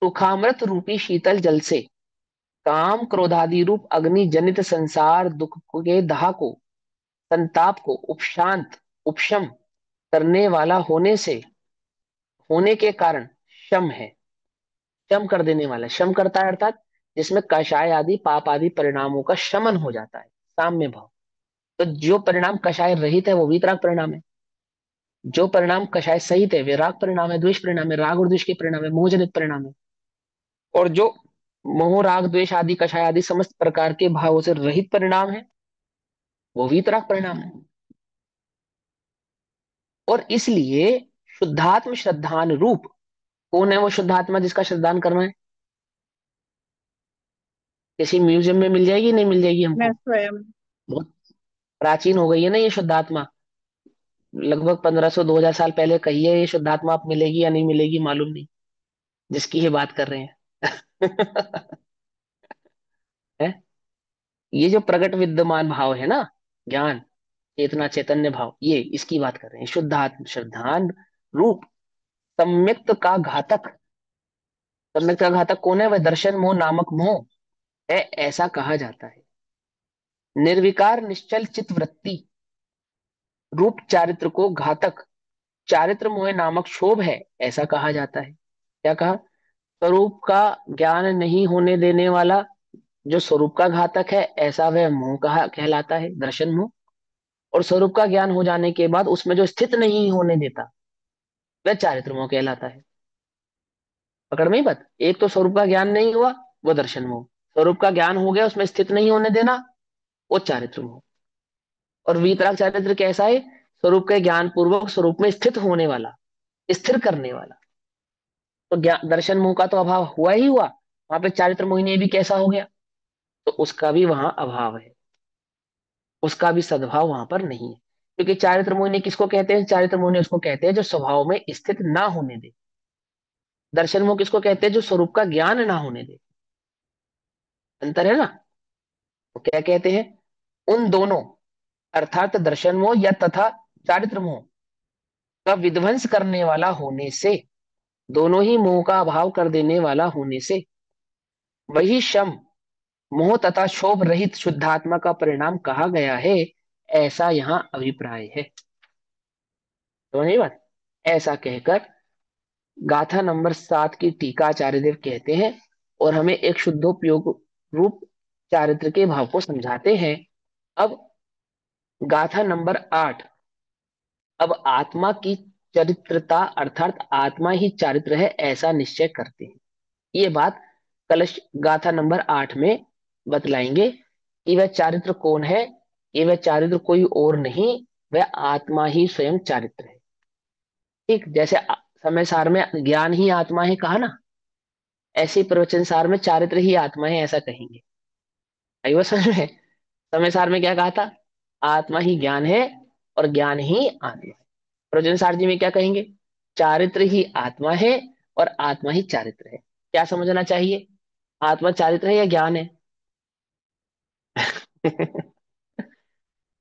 S1: सुखामृत रूपी शीतल जल से काम क्रोधादि रूप अग्नि जनित संसार दुख के दाह को, संताप को उपशांत उपशम करने वाला होने के कारण शम है। शम कर देने वाला, शम करता है अर्थात जिसमें कषाय आदि पाप आदि परिणामों का शमन हो जाता है, साम्य भाव। तो जो परिणाम कषाय रहित है वो वीतराग परिणाम है, जो परिणाम कषाय सहित है वे राग परिणाम है, द्वेष परिणाम है, राग और द्वेष के परिणाम है, मोहजनित परिणाम है। और जो मोह राग द्वेष आदि कषाय आदि समस्त प्रकार के भावों से रहित परिणाम है वो वीतराग परिणाम है। और इसलिए शुद्धात्म श्रद्धान रूप कौन है वो शुद्धात्मा जिसका श्रद्धान करना है? किसी म्यूजियम में मिल जाएगी? नहीं मिल जाएगी
S4: मैं
S1: हमको?
S4: स्वयं।
S1: बहुत प्राचीन हो गई है ना ये शुद्धात्मा। लगभग 1500 2000 साल पहले कही है, ये शुद्धात्मा आप मिलेगी या नहीं मिलेगी मालूम नहीं, जिसकी ये बात कर रहे हैं। है? ये जो प्रकट विद्यमान भाव है ना, ज्ञान चेतना चैतन्य भाव, ये इसकी बात कर रहे हैं। शुद्धात्म श्रद्धान रूप सम्यक्त का घातक, सम्यक्त का घातक कौन है? वह दर्शन मोह नामक मोह है, ऐसा कहा जाता है। निर्विकार निश्चल चित वृत्ति रूप चारित्र को घातक चारित्र मोह नामक क्षोभ है, ऐसा कहा जाता है। क्या कहा? स्वरूप का ज्ञान नहीं होने देने वाला जो स्वरूप का घातक है, ऐसा वह मोह कहा कहलाता है, दर्शन मोह। और स्वरूप का ज्ञान हो जाने के बाद उसमें जो स्थित नहीं होने देता वह चारित्र मोह कहलाता है। पकड़ में ही बात? एक तो स्वरूप का ज्ञान नहीं हुआ वो दर्शन मोह, स्वरूप का ज्ञान हो गया उसमें स्थित नहीं होने देना वो चारित्र मोह। और वीतराग चारित्र कैसा है? स्वरूप के ज्ञान पूर्वक स्वरूप में स्थित होने वाला, स्थिर करने वाला। तो ज्ञान दर्शन मोह का तो अभाव हुआ ही हुआ, वहां पे चारित्र मोहिनी भी कैसा हो गया? तो उसका भी वहां अभाव है, उसका भी सद्भाव वहां पर नहीं है। क्योंकि चारित्र मोहिनी किसको कहते हैं? चारित्र मोहिनी उसको कहते हैं जो स्वभाव में स्थित ना होने दे। दर्शन मोह किसको कहते हैं? जो स्वरूप का ज्ञान ना होने दे। अंतर है ना? तो क्या कहते हैं? उन दोनों अर्थात दर्शन मोह या तथा चारित्र मोह का विध्वंस करने वाला होने से, दोनों ही मोह का अभाव कर देने वाला होने से वही शम मोह तथा क्षोभ रहित शुद्धात्मा का परिणाम कहा गया है, ऐसा यहाँ अभिप्राय है। तो नहीं बात? ऐसा कहकर गाथा नंबर 7 की टीका आचार्य देव कहते हैं और हमें एक शुद्धोपयोग रूप चारित्र के भाव को समझाते हैं। अब गाथा नंबर 8, अब आत्मा की चरित्रता अर्थात आत्मा ही चारित्र है ऐसा निश्चय करते हैं। ये बात कलश गाथा नंबर 8 में बतलाएंगे कि वह चारित्र कौन है। ये वह चारित्र कोई और नहीं, वह आत्मा ही स्वयं चारित्र है। ठीक जैसे समय सार में ज्ञान ही आत्मा है कहा ना, ऐसे ही प्रवचन सार में चारित्र ही आत्मा है ऐसा कहेंगे। आई वो समझ में? समय सार में क्या कहा था? आत्मा ही ज्ञान है और ज्ञान ही आत्मा है। प्रवचन सार जी में क्या कहेंगे? चारित्र ही आत्मा है और आत्मा ही चारित्र है। क्या समझना चाहिए? आत्मा चारित्र है या ज्ञान है?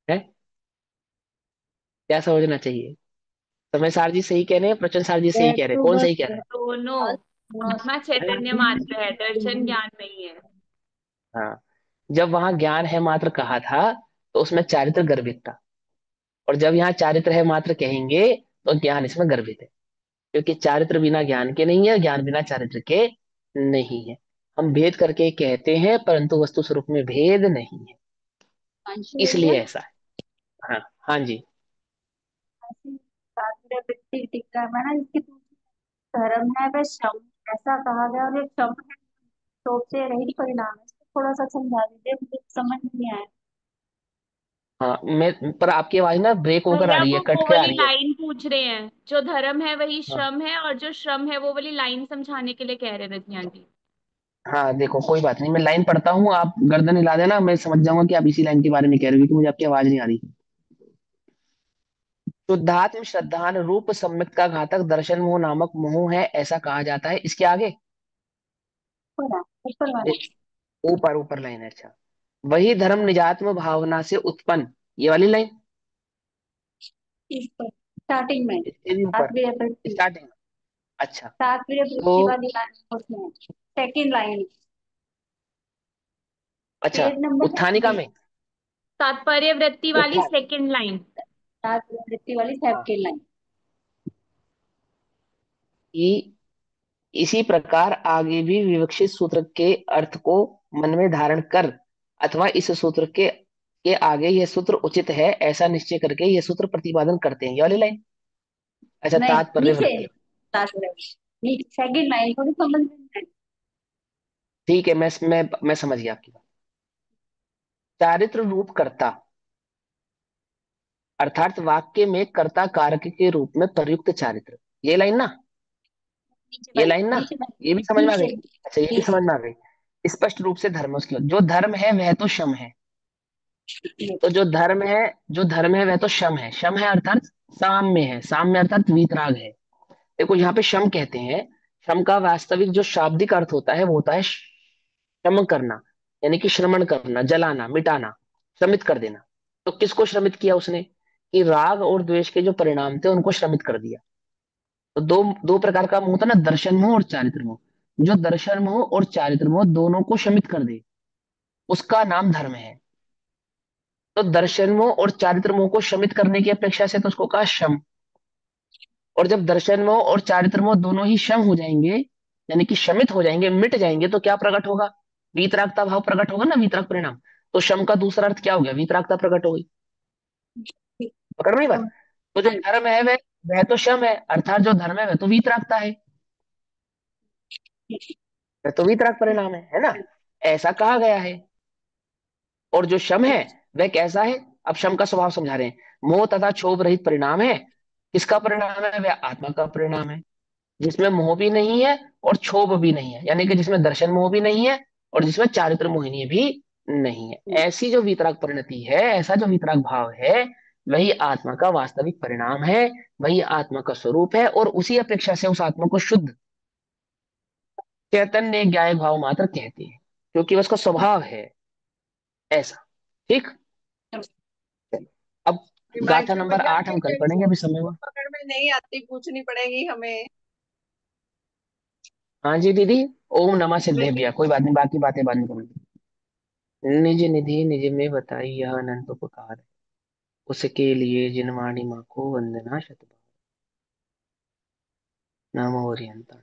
S1: है? क्या समझना चाहिए? समय सार जी सही कह रहे हैं, प्रचन सार जी सही
S4: मैं
S1: कह रहे हैं,
S4: तो
S1: कौन
S4: बस
S1: सही कह रहा है?
S2: दोनों। आत्मा चैतन्य मात्र है, दर्शन ज्ञान नहीं है।
S1: हाँ, जब वहां ज्ञान है मात्र कहा था तो उसमें चारित्र गर्भित था, और जब यहाँ चारित्र है मात्र कहेंगे तो ज्ञान इसमें गर्भित है। क्योंकि चारित्र बिना ज्ञान के नहीं है, ज्ञान बिना चारित्र के नहीं है। हम भेद करके कहते हैं परंतु वस्तु स्वरूप में भेद नहीं है,
S3: अंशु भैया,
S1: इसलिए ऐसा है। हाँ। हाँ जी।
S3: ऐसी शास्त्रीय वृत्ति टीका में ना इसके धर्म है वह शम ऐसा कहा गया, और ये शम है शोक से रहित परिणाम है। इसको थोड़ा सा समझा दीजिए, मुझे समझ नहीं आया।
S1: हाँ, मैं पर आपकी आवाज ना ब्रेक होकर आ
S2: भैया
S1: रही है,
S2: वो
S1: कट के आ
S2: वाली
S1: रही है।
S2: लाइन पूछ रहे हैं, जो धर्म है वही
S1: हाँ।
S2: श्रम है, और जो श्रम है वो वाली लाइन समझाने के लिए कह रहे हैं रजनी आंटी।
S1: हाँ देखो कोई बात नहीं, मैं लाइन पढ़ता हूँ, आप गर्दन हिला देना, मैं समझ जाऊंगा कि आप इसी लाइन के बारे में कह रहे हो, क्योंकि मुझे आपकी आवाज नहीं आ रही। शुद्धात्म श्रद्धान रूप सम्यक का घातक दर्शन मोह नामक मोह है ऐसा कहा जाता है। इसके आगे
S3: ऊपर ऊपर वाला।
S1: ऊपर ऊपर लाइन है। अच्छा, वही धर्म निजात्म भावना से उत्पन्न ये वाली लाइन,
S3: इस पर स्टार्टिंग में
S1: इसके भी ऊपर,
S3: सातवीं वृत्ति,
S1: स्टार्टिंग। अच्छा।
S3: सातवीं
S1: तो
S3: वृत्ति वाली लाइन उसमें सेकंड लाइन,
S1: अच्छा,
S3: पेज नंबर
S1: उत्थानिका
S3: 26,
S1: में,
S2: तात्पर्य वृत्ति वाली
S1: उत्थान,
S2: सेकंड लाइन।
S3: सातवीं वृत्ति वाली
S1: हाँ,
S3: सेकंड लाइन।
S1: कि इसी प्रकार आगे भी विवक्षित सूत्र के अर्थ को मन में धारण कर, अथवा इस सूत्र के आगे यह सूत्र उचित है ऐसा निश्चय करके यह सूत्र प्रतिपादन करते हैं, ये वाली लाइन। अच्छा,
S3: नहीं,
S1: तात्पर्य
S3: नीचे
S1: वृत्ति।
S3: सातवीं नीचे सेकंड लाइन थोड़ी समझ में है।
S1: ठीक है, मैं समझ गया आपकी बात। चारित्र रूप कर्ता, अर्थात वाक्य में कर्ता कारक के रूप में प्रयुक्त चारित्र, ये लाइन ना,
S3: नीचे
S1: ये
S3: वाली,
S1: लाइन ना,
S3: नीचे वाली,
S1: ये भी समझ में आ गई।
S3: नीचे
S1: अच्छा, ये भी
S3: नीचे
S1: समझ में आ गई। स्पष्ट रूप से धर्म, उसकी जो धर्म है वह तो शम है। तो जो धर्म है वह तो शम है। शम है अर्थात साम में है, साम में अर्थात वीतराग है। देखो यहाँ पे शम कहते हैं, शम का वास्तविक जो शाब्दिक अर्थ होता है वो होता है शम करना, यानी कि श्रमण करना, जलाना, मिटाना, श्रमित कर देना। तो किसको श्रमित किया उसने, कि राग और द्वेष के जो परिणाम थे उनको श्रमित कर दिया। तो दो दो प्रकार का मोह होता है ना, दर्शन मोह और चारित्र मोह। जो दर्शन मोह और चारित्र मोह दोनों को शमित कर दे उसका नाम धर्म है। तो दर्शन मोह और चारित्र मोह को शमित करने की अपेक्षा से तो उसको कहा शम। और जब दर्शन मोह और चारित्र मोह दोनों ही शम हो जाएंगे, यानी कि शमित हो जाएंगे, मिट जाएंगे, तो क्या प्रकट होगा, वीतरागता भाव प्रकट होगा ना, वीतराग परिणाम। तो शम का दूसरा अर्थ क्या हो गया, वीतरागता प्रकट हो गई। पकड़ में बात। तो जो
S3: हाँ
S1: धर्म है वह तो शम है, अर्थात जो धर्म है वह तो वीतरागता है, वह तो वीतराग परिणाम है ना, ऐसा कहा गया है। और जो शम है वह कैसा है, अब शम का स्वभाव समझा रहे हैं। मोह तथा क्षोभ रहित परिणाम है। किसका परिणाम है, वह आत्मा का परिणाम है, जिसमें मोह भी नहीं है और क्षोभ भी नहीं है, यानी कि जिसमें दर्शन मोह भी नहीं है और जिसमें चारित्र मोहिनी भी नहीं है। ऐसी जो वितराग परिणति है, ऐसा जो वितराग भाव है, वही आत्मा का वास्तविक परिणाम है, वही आत्मा का स्वरूप है। और उसी अपेक्षा से उस आत्मा को शुद्ध चैतन्य ज्ञाय भाव मात्र कहते हैं, क्योंकि उसका स्वभाव है ऐसा। ठीक। चलिए, अब गाथा
S5: हिमांशु
S1: नंबर
S5: भैया
S1: 8
S5: ये
S1: हम कल
S5: क्या
S1: पढ़ेंगे, अभी समय
S5: सूत्र
S1: हुआ।
S5: पकड़ में नहीं आती, पूछनी पड़ेगी हमें।
S1: हाँ जी दीदी। ओम नमः
S5: नहीं,
S1: सिद्धेभ्य, कोई बात नहीं, बाकी बातें बाद में करेंगे। निज निधि निज में बताई यह अनंत उपकार, उसके लिए जिनवाणी माँ को वंदना शतबार। नमो ओरियंता।